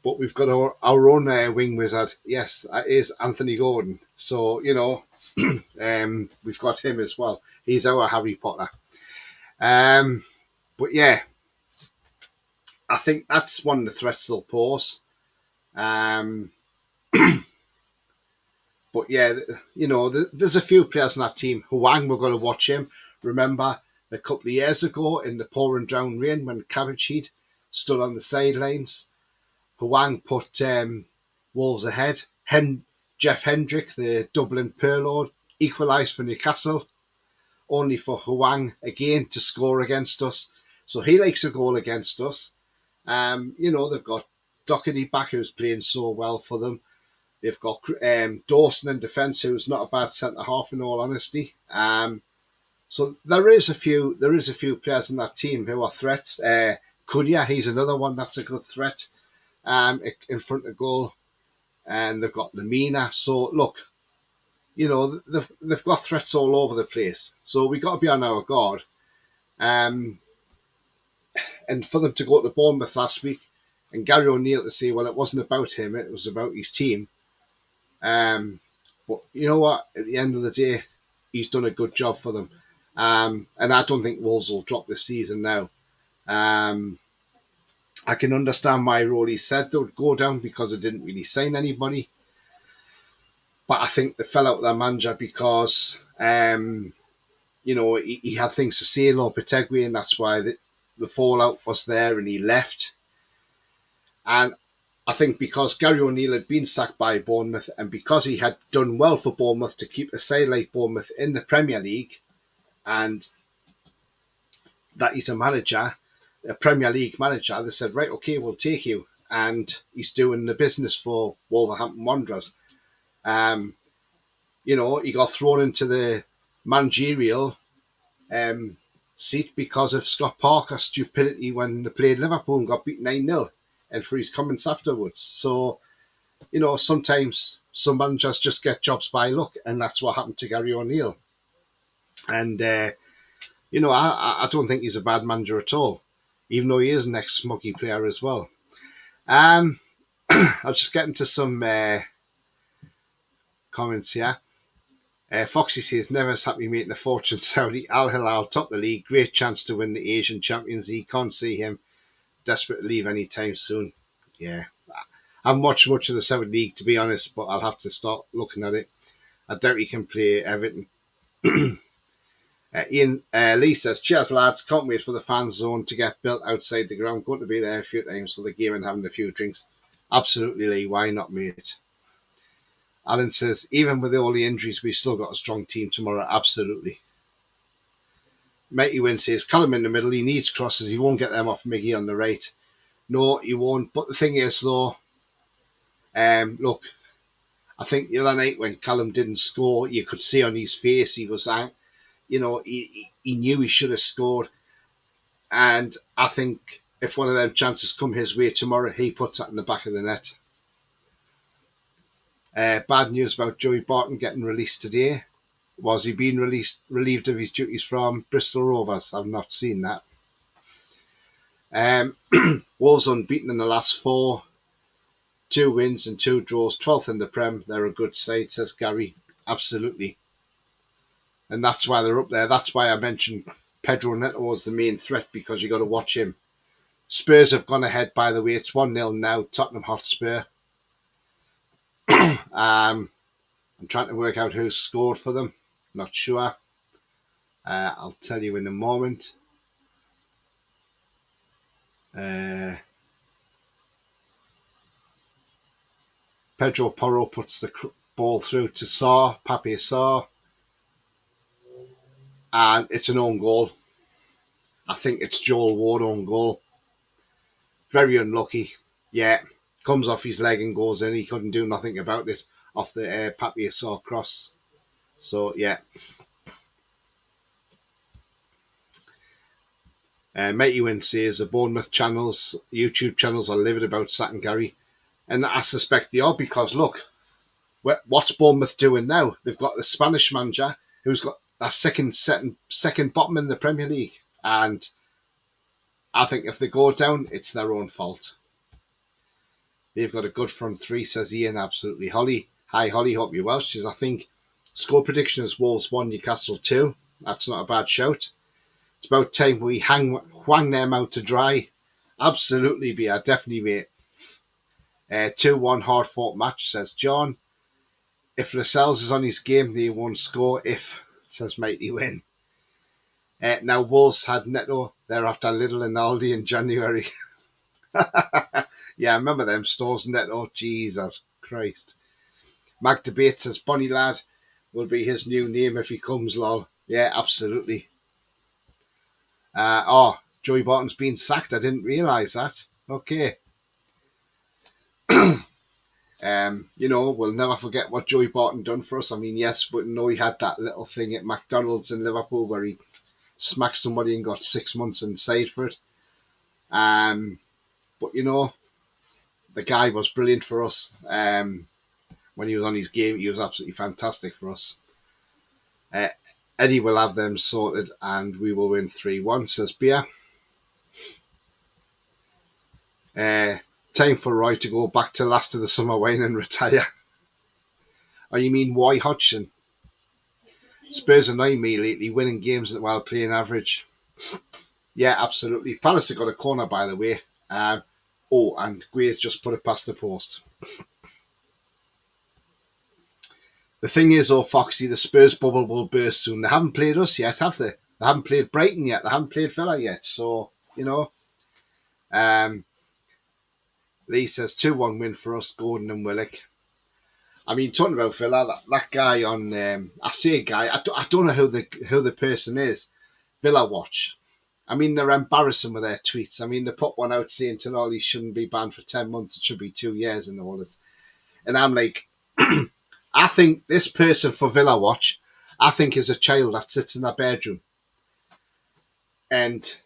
But we've got our own wing wizard. Yes, that is Anthony Gordon. So, we've got him as well. He's our Harry Potter. But yeah, I think that's one of the threats they'll pose. But yeah, there's a few players in that team. Hwang, we're going to watch him. Remember a couple of years ago in the pouring down rain when Cabbage stood on the sidelines, Hwang put Wolves ahead. Jeff Hendrick, the Dublin Pearlord, equalised for Newcastle, only for Hwang again to score against us. So he likes a goal against us. They've got Doherty back, who's playing so well for them. They've got Dawson in defence, who's not a bad centre half, in all honesty. So there is a few players in that team who are threats. Cunha, he's another one that's a good threat in front of goal. and they've got Lamina. So look, you know, they've got threats all over the place. So we got to be on our guard. And for them to go to Bournemouth last week and Gary O'Neill to say, well, it wasn't about him, it was about his team. But you know what? At the end of the day, he's done a good job for them. And I don't think Wolves will drop this season now. I can understand why Roly said they would go down because they didn't really sign anybody. But I think they fell out with their manager because, you know, he had things to say, Lopetegui, and that's why the fallout was there and he left. And I think because Gary O'Neill had been sacked by Bournemouth and because he had done well for Bournemouth to keep a side like Bournemouth in the Premier League, and that he's a manager, a Premier League manager, they said, right, okay, we'll take you. And he's doing the business for Wolverhampton Wanderers. You know, he got thrown into the managerial seat because of Scott Parker's stupidity when they played Liverpool and got beaten 9-0 and for his comments afterwards. So, you know, sometimes some managers just get jobs by luck, and that's what happened to Gary O'Neill. And, you know, I don't think he's a bad manager at all, even though he is an ex-Smuggy player as well. I'll just get into some comments here. Foxy says, Neves happy making a fortune Saudi. Al Hilal top the league. Great chance to win the Asian Champions League. Can't see him desperate to leave anytime soon. Yeah. I haven't watched much of the Saudi League, to be honest, but I'll have to start looking at it. I doubt he can play Everton. Ian Lee says, cheers lads, can't wait for the fan zone to get built outside the ground. Going to be there a few times for the game and having a few drinks. Absolutely, Lee. Why not, mate? Alan says, even with all the injuries, we've still got a strong team tomorrow. Absolutely. Mighty Win says, Callum in the middle, he needs crosses. He won't get them off Miggy on the right. No, he won't. But the thing is, though, look, I think the other night when Callum didn't score, you could see on his face he was, you know, he knew he should have scored. And I think if one of them chances come his way tomorrow, he puts that in the back of the net. Bad news about Joey Barton getting released today. Was he being relieved of his duties from Bristol Rovers? I've not seen that. Wolves unbeaten in the last 4. 2 wins and 2 draws. 12th in the Prem. They're a good side, says Gary. Absolutely. And that's why they're up there. That's why I mentioned Pedro Neto was the main threat, because you got to watch him. Spurs have gone ahead, by the way. It's 1-0 now. Tottenham Hotspur. I'm trying to work out who scored for them. Not sure. I'll tell you in a moment. Pedro Porro puts the ball through to Pape Sarr. And it's an own goal. I think it's Joel Ward own goal. Very unlucky. Yeah. Comes off his leg and goes in. He couldn't do nothing about it off the Pape Sarr cross. So, yeah. Mighty Win says the Bournemouth channels, YouTube channels are livid about sacking Gary. And I suspect they are, because look, what's Bournemouth doing now? They've got the Spanish manager who's got that second bottom in the Premier League. And I think if they go down, it's their own fault. They've got a good front 3, says Ian. Absolutely. Holly. Hi, Holly. Hope you're well. She says, I think score prediction is Wolves 1, Newcastle 2. That's not a bad shout. It's about time we hang them out to dry. Absolutely, be definitely, mate. 2-1 hard-fought match, says John. If Lascelles is on his game, they won't score. If, says Mighty Win. Now, Wolves had Neto. They're after Little and Aldi in January. Yeah, I remember them stores, Neto. Jesus Christ. Mag Debate says, Bonnie Lad will be his new name if he comes, lol. Yeah, absolutely. Joey Barton's been sacked. I didn't realise that. Okay. You know, we'll never forget what Joey Barton done for us. I mean, yes, but no, he had that little thing at McDonald's in Liverpool where he smacked somebody and got 6 months inside for it. But, you know, the guy was brilliant for us. when he was on his game, he was absolutely fantastic for us. Eddie will have them sorted and we will win 3-1, says Beer. Time for Roy to go back to last of the summer wine and retire. Oh, you mean Roy Hodgson? Spurs annoy me lately, winning games while playing average. Yeah, absolutely. Palace have got a corner, by the way. And Guay's just put it past the post. The thing is, Foxy, the Spurs bubble will burst soon. They haven't played us yet, have they? They haven't played Brighton yet. They haven't played Villa yet. So, you know. Lee says 2-1 win for us, Gordon and Willock. I mean, talking about Villa, that guy on... I say guy, I don't know who the person is. Villa Watch. I mean, they're embarrassing with their tweets. I mean, they put one out saying Tonali shouldn't be banned for 10 months. It should be 2 years and all this. And I'm like... I think this person for Villa Watch, I think is a child that sits in their bedroom. And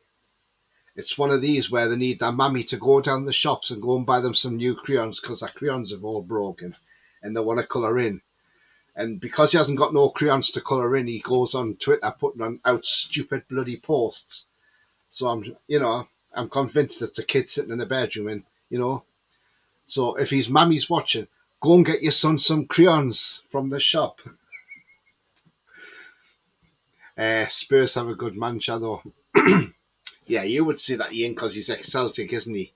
it's one of these where they need their mummy to go down the shops and go and buy them some new crayons because their crayons have all broken and they want to colour in. And because he hasn't got no crayons to colour in, he goes on Twitter putting out stupid bloody posts. So I'm convinced it's a kid sitting in the bedroom and, so if his mummy's watching, go and get your son some crayons from the shop. Spurs have a good mancha, though. Yeah, you would say that, Ian, because he's ex-Celtic, isn't he?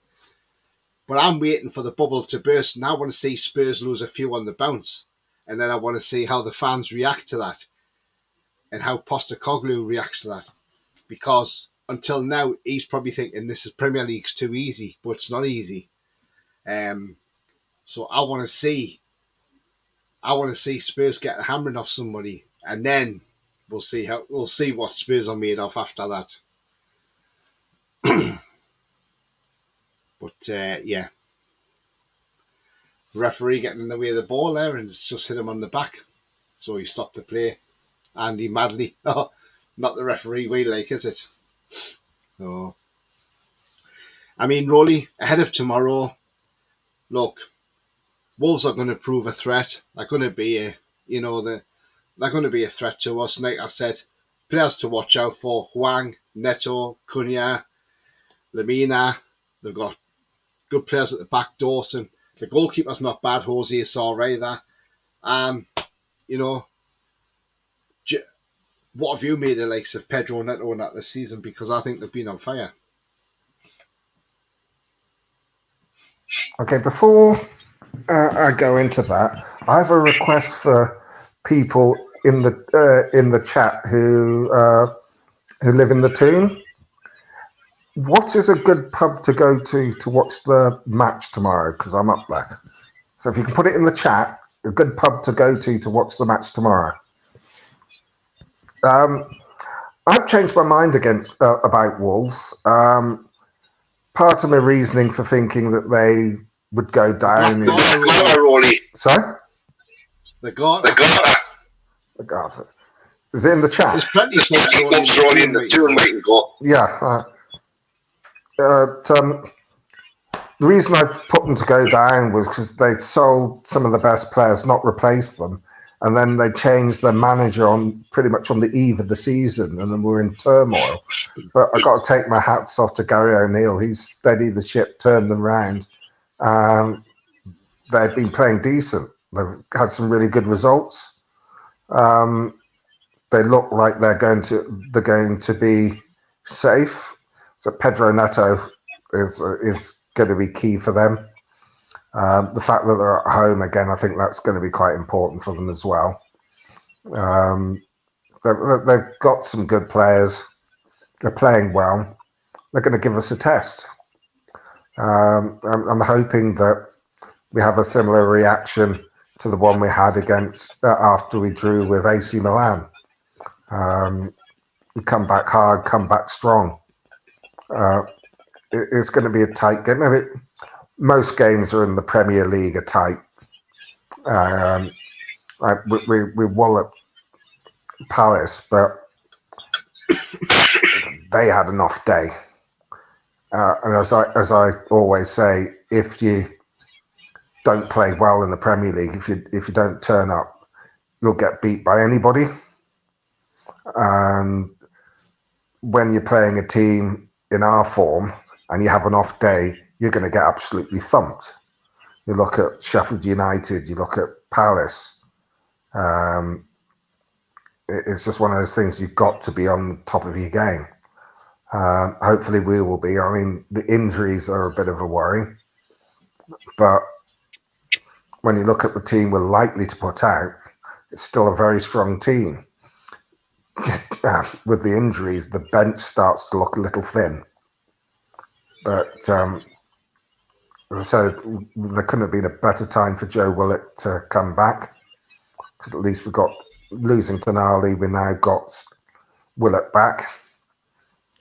But I'm waiting for the bubble to burst, and I want to see Spurs lose a few on the bounce. And then I want to see how the fans react to that and how Postecoglou reacts to that. Because until now, he's probably thinking this is Premier League's too easy, but it's not easy. So I want to see Spurs get a hammering off somebody, and then we'll see what Spurs are made of after that. But yeah, the referee getting in the way of the ball there, and it's just hit him on the back, so he stopped the play. Andy Madley, not the referee we like, is it? So, I mean, Roly, ahead of tomorrow, look. Wolves are going to prove a threat. They're going to be they're going to be a threat to us. Like I said, players to watch out for: Huang, Neto, Cunha, Lamina. They've got good players at the back. Dawson. The goalkeeper's not bad. Jose is all right there. What have you made of the likes of Pedro Neto in that this season? Because I think they've been on fire. Okay, before I go into that, I have a request for people in the chat who live in the Toon. What is a good pub to go to watch the match tomorrow? Because I'm up there. So if you can put it in the chat, a good pub to go to watch the match tomorrow. I've changed my mind about Wolves. Part of my reasoning for thinking that they would go down. Roly. Sorry? The Garter. The Garter. Is it in the chat? There's plenty of Pubs Roly in the Toon waiting go. Yeah. The reason I put them to go down was because they sold some of the best players, not replaced them. And then they changed their manager pretty much on the eve of the season, and then we're in turmoil. But I got to take my hats off to Gary O'Neill. He's steadied the ship, turned them round. They've been playing decent. They've had some really good results. They look like they're going to be safe. So Pedro Neto is going to be key for them. The fact that they're at home again, I think that's going to be quite important for them as well. They've got some good players. They're playing well. They're going to give us a test. I'm hoping that we have a similar reaction to the one we had after we drew with AC Milan. We come back hard, come back strong. It's going to be a tight game. I mean, most games are in the Premier League are tight. We walloped Palace, but they had an off day. And as I always say, if you don't play well in the Premier League. If you don't turn up, you'll get beat by anybody. And when you're playing a team in our form and you have an off day, you're going to get absolutely thumped. You look at Sheffield United, you look at Palace. It's just one of those things you've got to be on the top of your game. Hopefully we will be. I mean, the injuries are a bit of a worry, but when you look at the team we're likely to put out, it's still a very strong team. With the injuries, the bench starts to look a little thin. But so there couldn't have been a better time for Joe Willett to come back, because at least we got, losing Tonali, we now got Willett back.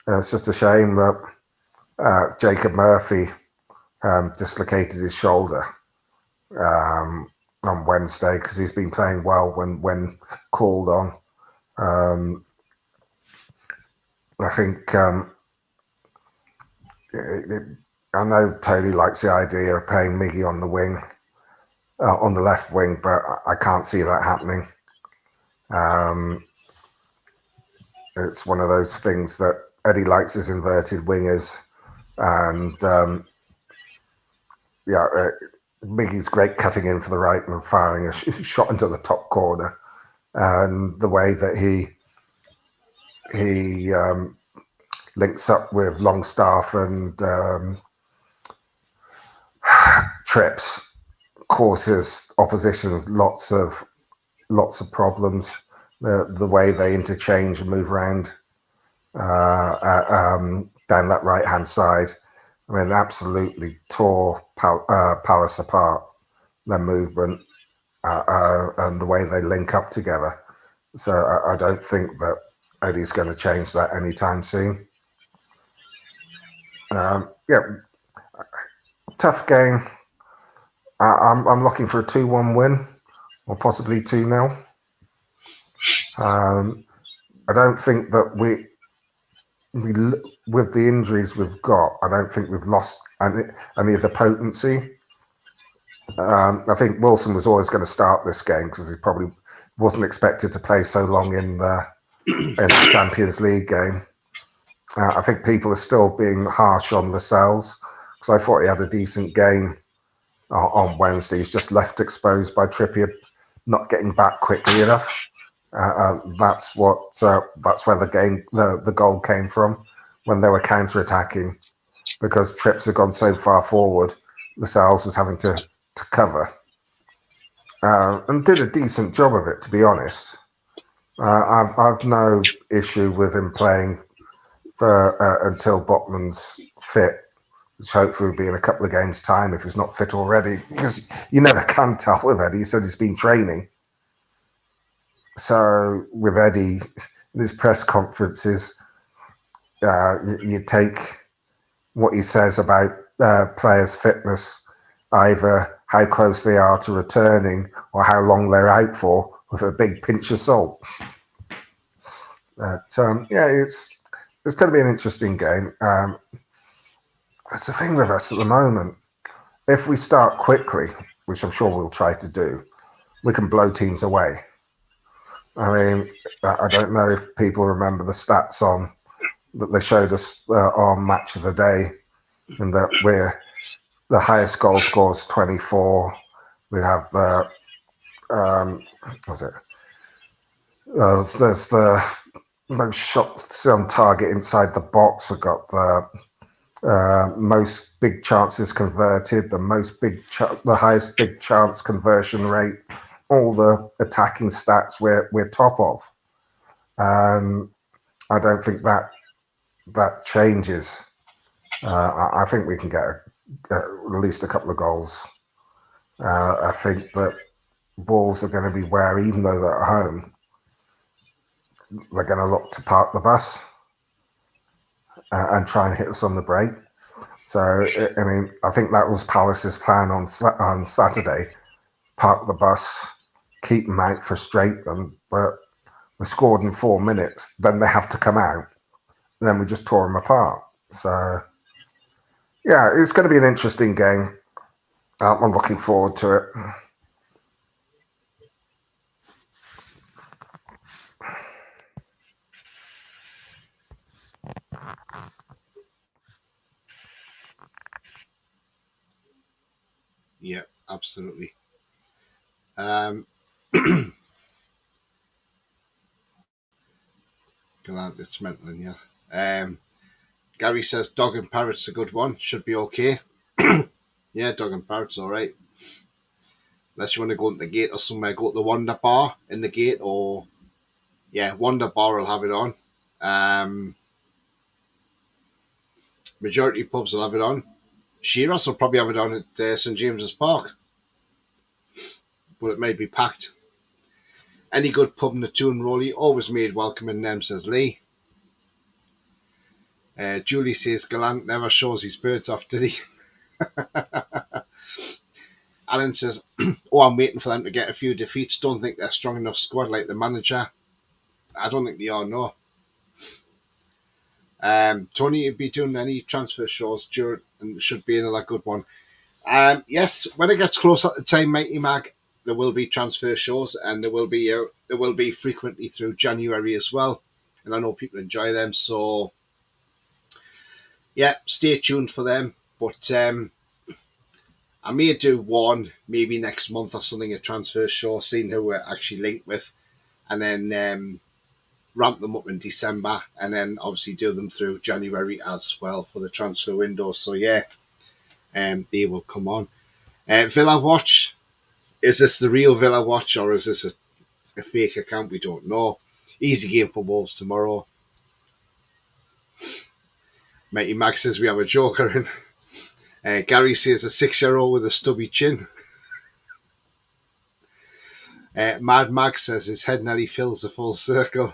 It's just a shame that Jacob Murphy dislocated his shoulder on Wednesday, because he's been playing well when called on. I think I know Tony likes the idea of playing Miggy on the wing, on the left wing, but I can't see that happening. It's one of those things that Eddie likes his inverted wingers, and Miggy's great cutting in for the right and firing a shot into the top corner, and the way that he links up with Longstaff and Trips causes oppositions lots of problems. The way they interchange and move around down that right hand side, I mean, absolutely tore Palace apart. Their movement and the way they link up together. So I don't think that Eddie's going to change that anytime soon. Tough game. I'm looking for a 2-1 win, or possibly 2-0. I don't think that we with the injuries we've got, I don't think we've lost any of the potency. I think Wilson was always going to start this game because he probably wasn't expected to play so long in the Champions League game. I think people are still being harsh on Lascelles, because I thought he had a decent game on Wednesday. He's just left exposed by Trippier not getting back quickly enough. That's where the goal came from, when they were counter-attacking, because Trips had gone so far forward. Lascelles was having to cover, and did a decent job of it, to be honest. I've no issue with him playing for until Botman's fit, which hopefully will be in a couple of games' time if he's not fit already, because you never can tell with Eddie. He said he's been training. So with Eddie, in his press conferences, you take what he says about players' fitness, either how close they are to returning or how long they're out for, with a big pinch of salt. But it's going to be an interesting game. That's the thing with us at the moment. If we start quickly, which I'm sure we'll try to do, we can blow teams away. I mean, I don't know if people remember the stats on that they showed us on Match of the Day, and that we're the highest goal scorers, 24. We have the there's the most shots on target inside the box. We've got the most big chances converted, the highest big chance conversion rate. All the attacking stats we're top of. I don't think that changes. I think we can get at least a couple of goals. I think that Wolves are going to be wary, even though they're at home. They're going to look to park the bus and try and hit us on the break. So, I mean, I think that was Palace's plan on Saturday. Park the bus, keep them out, frustrate them, but we scored in 4 minutes. Then they have to come out. Then we just tore them apart. So, yeah, it's going to be an interesting game. I'm looking forward to it. Yeah, absolutely. It's mental in here. Gary says dog and parrot's a good one. Should be okay. Yeah, dog and parrot's all right. Unless you want to go into the gate or somewhere, go to the Wonder Bar in the gate, or yeah, Wonder Bar will have it on. Majority pubs will have it on. Shiraz will probably have it on at St James's Park, but it may be packed. Any good pub in the Toon Roly always made welcoming them, says Lee. Julie says Gallant never shows his birds off, did he? Alan says, oh, I'm waiting for them to get a few defeats. Don't think they're strong enough squad like the manager. I don't think they are, no. Tony, you'd be doing any transfer shows, and should be another good one. Yes, when it gets closer to time, Mighty Mag, there will be transfer shows, and there will be frequently through January as well. And I know people enjoy them, so yeah, stay tuned for them. But I may do one maybe next month or something, a transfer show, seeing who we're actually linked with, and then ramp them up in December, and then obviously do them through January as well for the transfer window. So yeah, they will come on. Villa Watch, is this the real Villa Watch, or is this a fake account? We don't know. Easy game for Wolves tomorrow. Mighty Mag says we have a joker in. Gary says a 6-year-old with a stubby chin. Mad Mag says his head nearly fills the full circle.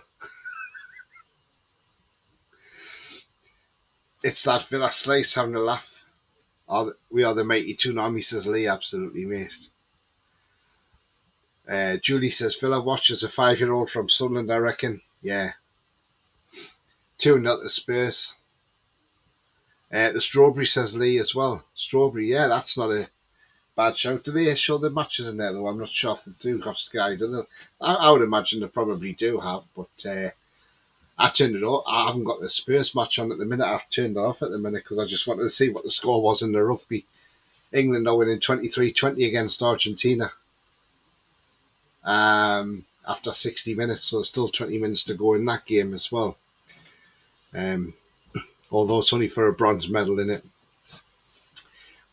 It's that Villa Slice having a laugh. We are the mighty Toonami, says Lee. Absolutely, mate. Julie says Villa watches a 5-year-old from Sunderland, I reckon. Yeah. 2-0 to Spurs. The Strawberry, says Lee, as well. Strawberry, yeah, that's not a bad shout. Do they show the matches in there, though? I'm not sure if they do have Sky. Do they? I would imagine they probably do have, but I turned it off. I haven't got the Spurs match on at the minute. I've turned it off at the minute because I just wanted to see what the score was in the rugby. England are winning 23-20 against Argentina. After 60 minutes, so there's still 20 minutes to go in that game as well. Although it's only for a bronze medal in it.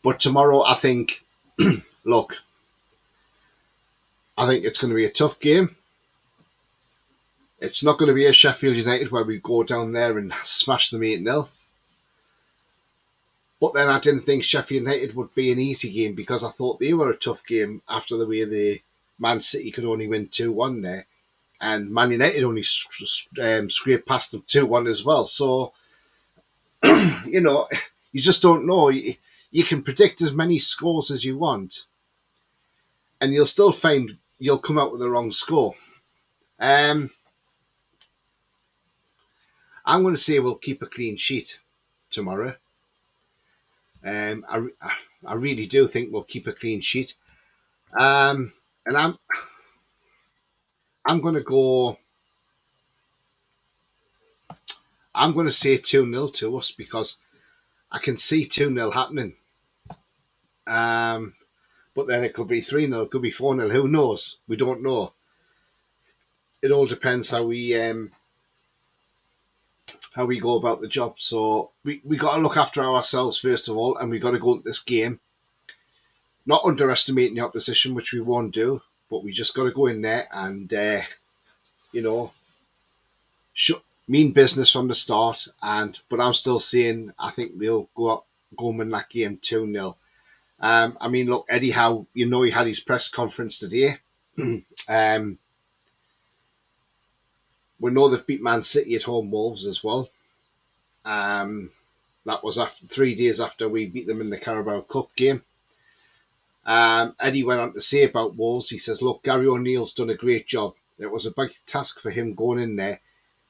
But tomorrow, I think, look, I think it's going to be a tough game. It's not going to be a Sheffield United where we go down there and smash them 8-0. But then I didn't think Sheffield United would be an easy game because I thought they were a tough game after the way the Man City could only win 2-1 there. And Man United only scraped past them 2-1 as well. So, you know, you just don't know. You can predict as many scores as you want, and you'll still find you'll come out with the wrong score. I'm going to say we'll keep a clean sheet tomorrow. I really do think we'll keep a clean sheet. And I'm going to go. I'm going to say 2-0 to us because I can see 2-0 happening. But then it could be 3-0, it could be 4-0. Who knows? We don't know. It all depends how we go about the job. So we got to look after ourselves first of all, and we got to go into this game not underestimating the opposition, which we won't do, but we just got to go in there and mean business from the start. But I'm still saying I think we'll go and win that game 2-0. I mean, look, Eddie Howe, he had his press conference today. We know they've beat Man City at home, Wolves as well. That was 3 days after we beat them in the Carabao Cup game. Eddie went on to say about Wolves, he says, look, Gary O'Neill's done a great job. It was a big task for him going in there.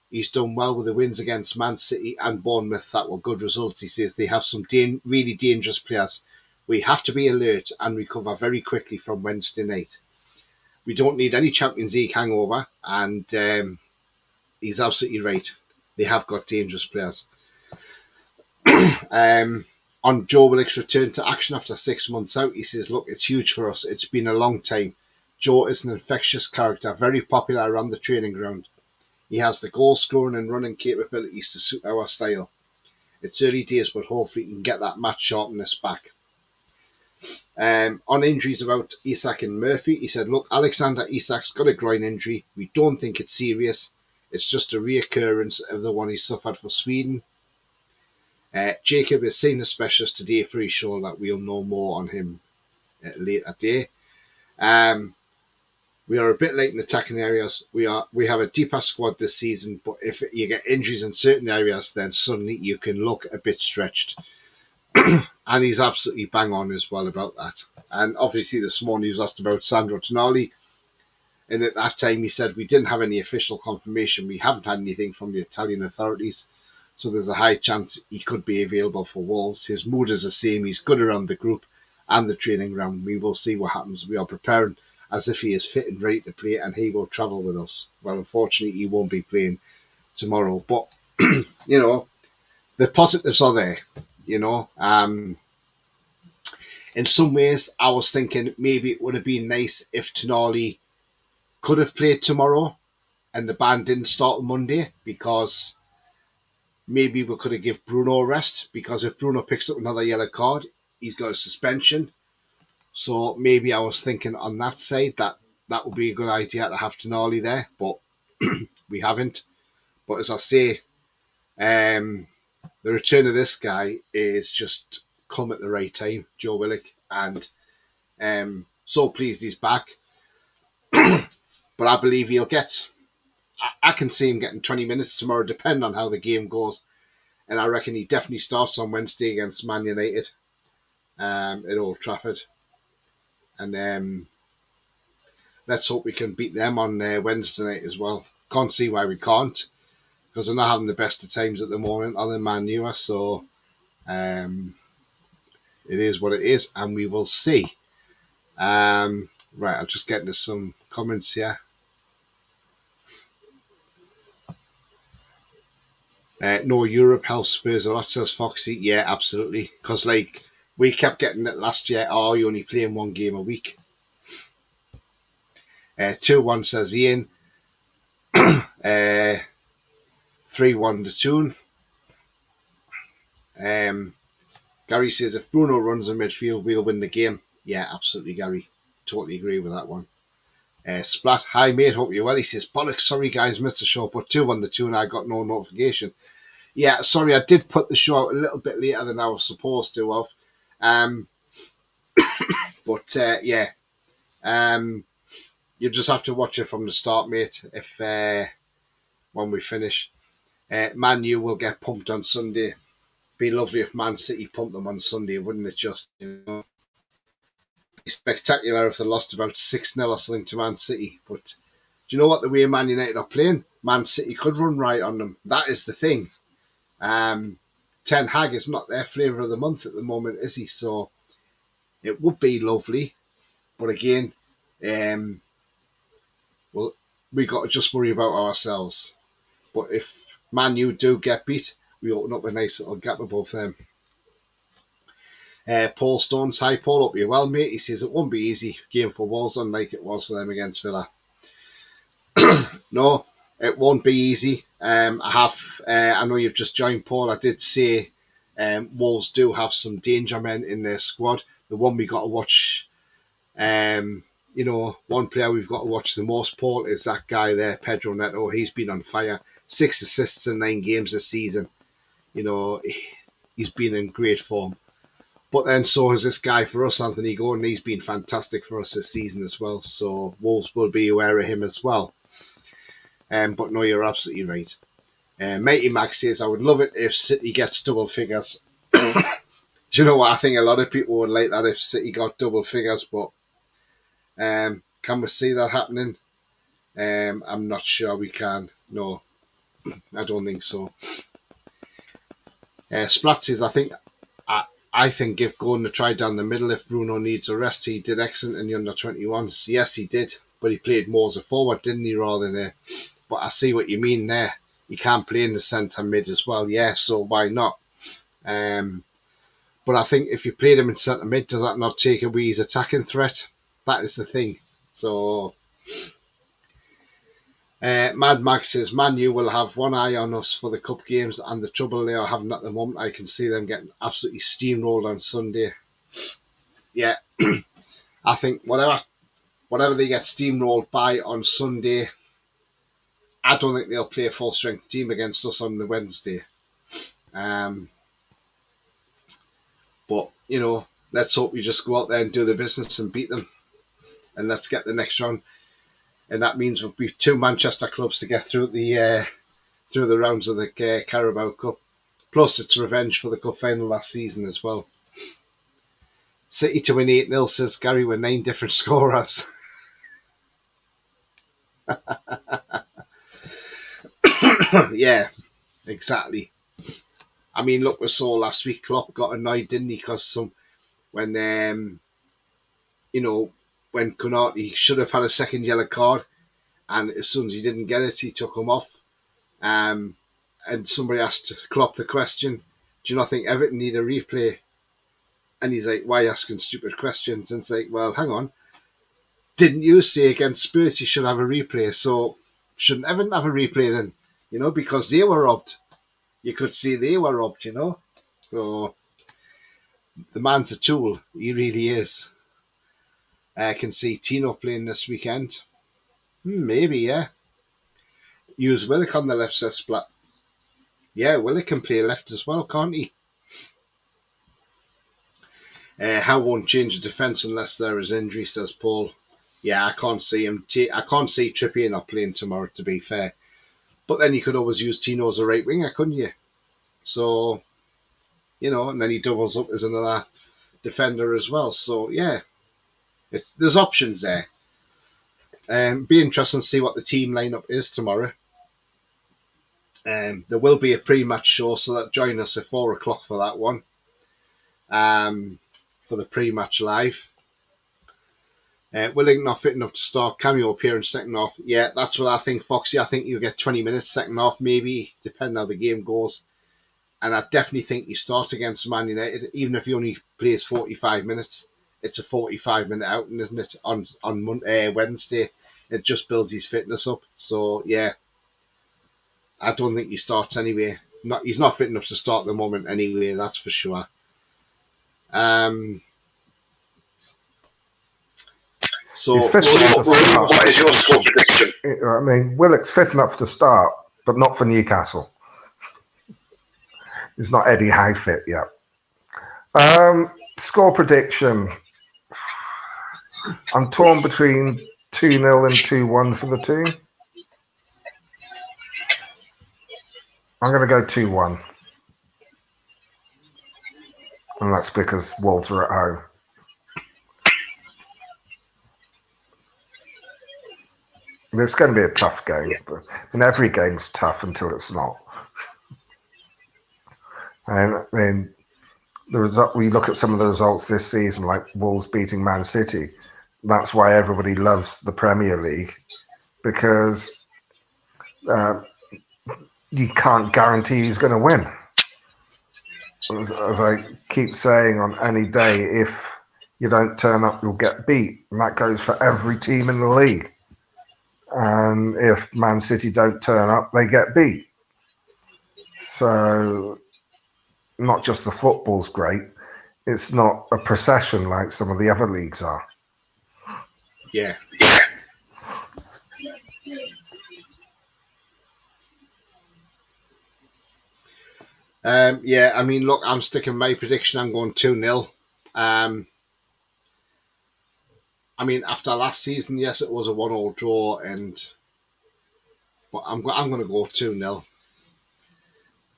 He's done well with the wins against Man City and Bournemouth. That were good results. He says they have some really dangerous players. We have to be alert and recover very quickly from Wednesday night. We don't need any Champions League hangover, and he's absolutely right. They have got dangerous players. On Joe Willock's return to action after 6 months out, he says, look, it's huge for us. It's been a long time. Joe is an infectious character, very popular around the training ground. He has the goal scoring and running capabilities to suit our style. It's early days, but hopefully he can get that match sharpness back. On injuries about Isak and Murphy, he said, look, Alexander Isak's got a groin injury. We don't think it's serious. It's just a reoccurrence of the one he suffered for Sweden. Jacob is seeing a specialist today for his shoulder. We'll know more on him later today. We are a bit late in attacking areas. We have a deeper squad this season, but if you get injuries in certain areas, then suddenly you can look a bit stretched. And he's absolutely bang on as well about that. And obviously this morning he was asked about Sandro Tonali, and at that time he said, we didn't have any official confirmation. We haven't had anything from the Italian authorities, so there's a high chance he could be available for Wolves. His mood is the same. He's good around the group and the training ground. We will see what happens. We are preparing as if he is fit and ready to play, and he will travel with us. Well, unfortunately, he won't be playing tomorrow. But, you know, the positives are there, you know. In some ways, I was thinking maybe it would have been nice if Tonali could have played tomorrow and the band didn't start on Monday, because maybe we could have given Bruno a rest, because if Bruno picks up another yellow card, he's got a suspension. So maybe I was thinking on that side that would be a good idea to have Tonali there, but we haven't. But as I say, the return of this guy is just come at the right time, Joe Willock, and so pleased he's back. But I believe he'll get, I can see him getting 20 minutes tomorrow, depending on how the game goes. And I reckon he definitely starts on Wednesday against Man United at Old Trafford. And let's hope we can beat them on Wednesday night as well. Can't see why we can't, because they're not having the best of times at the moment, other than Man U. So it is what it is, and we will see. Right, I'll just get into some comments here. No, Europe helps Spurs a lot, says Foxy. Yeah, absolutely. Because, like, we kept getting it last year. Oh, you're only playing one game a week. 2-1 says Ian. 3-1 to Toon. Gary says, if Bruno runs in midfield, we'll win the game. Yeah, absolutely, Gary. Totally agree with that one. Splat, hi mate, hope you're well. He says, bollocks, sorry guys, missed the show, but 2-1 to Toon, I got no notification. Yeah, sorry, I did put the show out a little bit later than I was supposed to have. But you just have to watch it from the start, mate, if when we finish. Man U will get pumped on Sunday. Be lovely if Man City pumped them on Sunday, wouldn't it just? You know? Be spectacular if they lost about 6-0 or something to Man City. But do you know what? The way Man United are playing, Man City could run right on them. That is the thing. Ten Hag is not their flavour of the month at the moment, is he? So it would be lovely. But again, well, we got to just worry about ourselves. But if Man U do get beat, we open up a nice little gap above them. Paul Stones, hi Paul, hope you're well, mate. He says it won't be easy game for Wolves, unlike it was for them against Villa. No, it won't be easy. I know you've just joined, Paul. I did say Wolves do have some danger men in their squad. The one we got to watch, one player we've got to watch the most, Paul, is that guy there, Pedro Neto. He's been on fire. 6 assists in 9 games this season. You know, he's been in great form. But then so has this guy for us, Anthony Gordon. He's been fantastic for us this season as well. So Wolves will be aware of him as well. But no, you're absolutely right. Matey Max says, I would love it if City gets double figures. Do you know what? I think a lot of people would like that if City got double figures. But can we see that happening? I'm not sure we can. No, I don't think so. Splat says, I think I think give Gordon a try down the middle if Bruno needs a rest. He did excellent in the under-21s. Yes, he did. But he played more as a forward, didn't he, rather than a... But I see what you mean there. He can't play in the centre mid as well. Yeah, so why not? But I think if you played him in centre mid, does that not take away his attacking threat? That is the thing. So... Mad Max says, Man U will have one eye on us for the cup games, and the trouble they are having at the moment, I can see them getting absolutely steamrolled on Sunday. Yeah, I think whatever they get steamrolled by on Sunday, I don't think they'll play a full strength team against us on the Wednesday. But let's hope we just go out there and do the business and beat them, and let's get the next round. And that means we'll be 2 Manchester clubs to get through the rounds of the Carabao Cup. Plus, it's revenge for the cup final last season as well. City to win 8-0, says Gary, with 9 different scorers. Yeah, exactly. I mean, look, we saw last week Klopp got annoyed, didn't he? Because when Konate should have had a second yellow card, and as soon as he didn't get it, he took him off. And somebody asked Klopp the question, do you not think Everton need a replay? And he's like, why asking stupid questions? And it's like, well, hang on. Didn't you say against Spurs you should have a replay? So shouldn't Everton have a replay then? Because they were robbed. You could see they were robbed, So the man's a tool. He really is. I can see Tino playing this weekend. Maybe, yeah. Use Willock on the left, says Splat. Yeah, Willock can play left as well, can't he? How won't change the defence unless there is injury, says Paul. Yeah, I can't see him. I can't see Trippier not playing tomorrow, to be fair. But then you could always use Tino as a right winger, couldn't you? So, and then he doubles up as another defender as well. So, yeah, there's options there. Be interesting to see what the team lineup is tomorrow. There will be a pre-match show, so that join us at 4 o'clock for that one. For the pre-match live. Willing not fit enough to start. Cameo appearance second half. Yeah, that's what I think, Foxy. I think you'll get 20 minutes second half, maybe, depending how the game goes. And I definitely think you start against Man United, even if he only plays 45 minutes. It's a 45-minute outing, isn't it? On Wednesday, it just builds his fitness up. So yeah, I don't think he starts anyway. He's not fit enough to start at the moment anyway. That's for sure. So he's fit enough to start. What is your score prediction? I mean, Willock's fit enough to start, but not for Newcastle. He's not Eddie Howe fit yet. Score prediction. I'm torn between 2-0 and 2-1 for the team. I'm going to go 2-1. And that's because Wolves are at home. It's going to be a tough game. And every game's tough until it's not. And then we look at some of the results this season, like Wolves beating Man City. That's why everybody loves the Premier League, because you can't guarantee who's going to win. As I keep saying, on any day, if you don't turn up, you'll get beat. And that goes for every team in the league. And if Man City don't turn up, they get beat. So not just the football's great, it's not a procession like some of the other leagues are. Yeah. Yeah, I mean, look, I'm sticking my prediction. I'm going 2-0. I mean, after last season, yes, it was a 1-1 draw, but I'm going to go 2-0.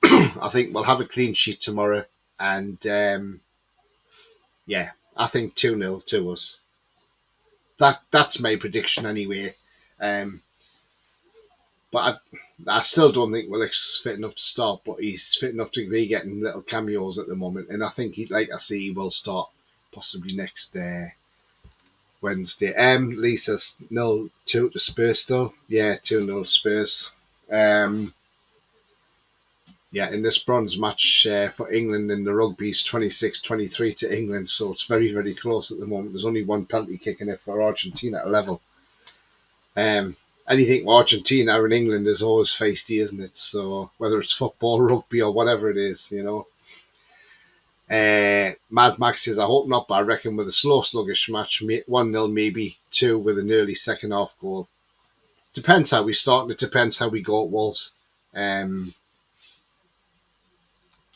I think we'll have a clean sheet tomorrow, and yeah, I think 2-0 to us. That's my prediction anyway. But I still don't think Willock's fit enough to start, but he's fit enough to be getting little cameos at the moment. And I think he will start possibly next Wednesday. Lee says 0-2 to Spurs still. Yeah, 2-0 Spurs. Yeah, in this bronze match for England in the rugby is 26-23 to England, so it's very, very close at the moment. There's only one penalty kick in it for Argentina at a level. Anything Argentina and England is always feisty, isn't it? So whether it's football, rugby, or whatever it is, you know. Mad Max says, I hope not, but I reckon with a slow, sluggish match, 1-0 maybe, 2 with an early second half goal. Depends how we start, and it depends how we go at Wolves.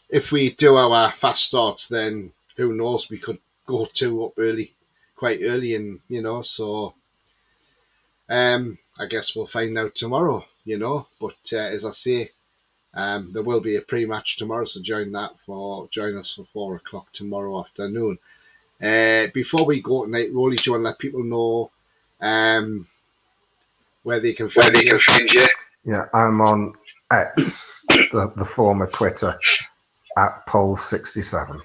If we do our fast starts, then who knows? We could go 2 up early, quite early, and you know. So, I guess we'll find out tomorrow, you know. But as I say, there will be a pre-match tomorrow, so join us for 4:00 tomorrow afternoon. Before we go tonight, Roly, do you want to let people know where they can find you? Yeah, I'm on X, the former Twitter, at Pole67.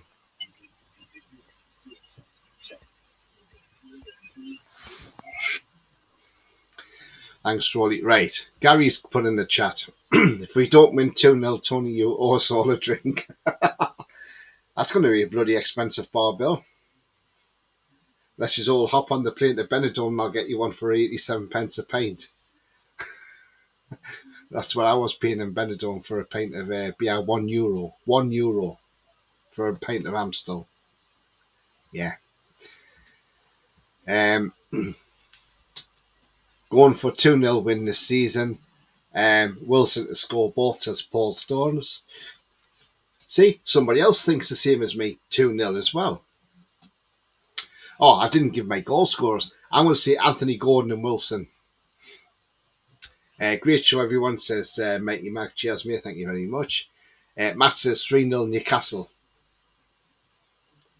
Thanks, Roly. Right, Gary's put in the chat. If we don't win 2-0, Tony, you owe us all a drink. That's going to be a bloody expensive bar bill. Let's just all hop on the plane to Benidorm and I'll get you one for 87 pence a pint. That's what I was paying in Benidorm for a pint of beer, €1. €1 for a pint of Amstel. Yeah. Going for 2-0 win this season. Wilson to score both, says Paul Storms. See, somebody else thinks the same as me. 2-0 as well. Oh, I didn't give my goal scorers. I'm going to say Anthony Gordon and Wilson. Great show, everyone, says Mikey Mac. Cheers, mate. Thank you very much. Matt says 3-0 Newcastle.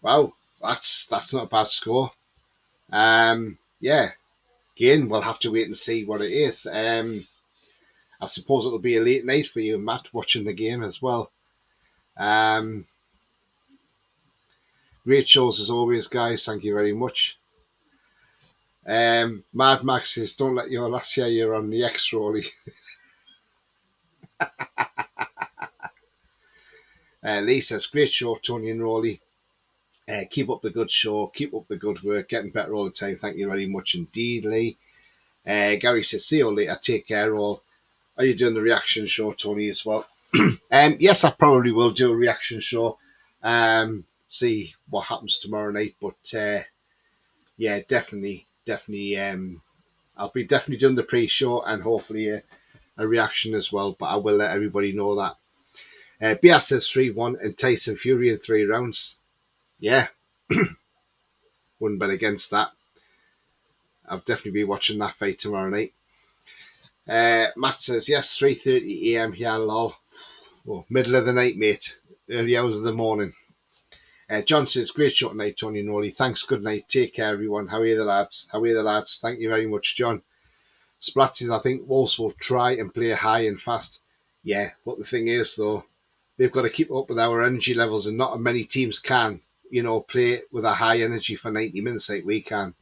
Wow, that's not a bad score. Yeah. Again, we'll have to wait and see what it is. I suppose it'll be a late night for you, Matt, watching the game as well. Great shows as always, guys. Thank you very much. Mad Max says, don't let your last year you're on the X, Roly. Lee says, great show, Tony and Roly. Keep up the good show. Keep up the good work. Getting better all the time. Thank you very much indeed, Lee. Gary says, see you later. Take care, all. Are you doing the reaction show, Tony, as well? Yes, I probably will do a reaction show. See what happens tomorrow night. But yeah, definitely. I'll be definitely doing the pre-show and hopefully a reaction as well. But I will let everybody know that. BS says 3-1 and Tyson Fury in 3 rounds. Yeah, wouldn't bet against that. I'll definitely be watching that fight tomorrow night. Matt says, yes, 3:30 a.m. here, lol. Oh, middle of the night, mate. Early hours of the morning. John says, great show tonight, Tony and Roly. Thanks, good night. Take care, everyone. How are you, the lads? Thank you very much, John. Splat says, I think Wolves will try and play high and fast. Yeah, but the thing is, though, they've got to keep up with our energy levels, and not many teams can, play with a high energy for 90 minutes like we can.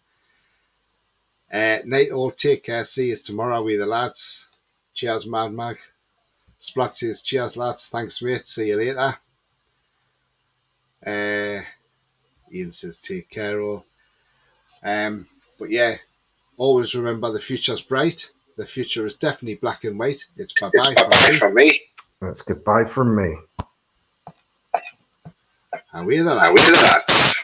Night all, take care. See you tomorrow, we the lads. Cheers, Mad Mag. Splat says, cheers, lads. Thanks, mate. See you later. Ian says, take care, all. But yeah, always remember the future's bright. The future is definitely black and white. It's bye-bye from me. It's goodbye from me. How are you the lads?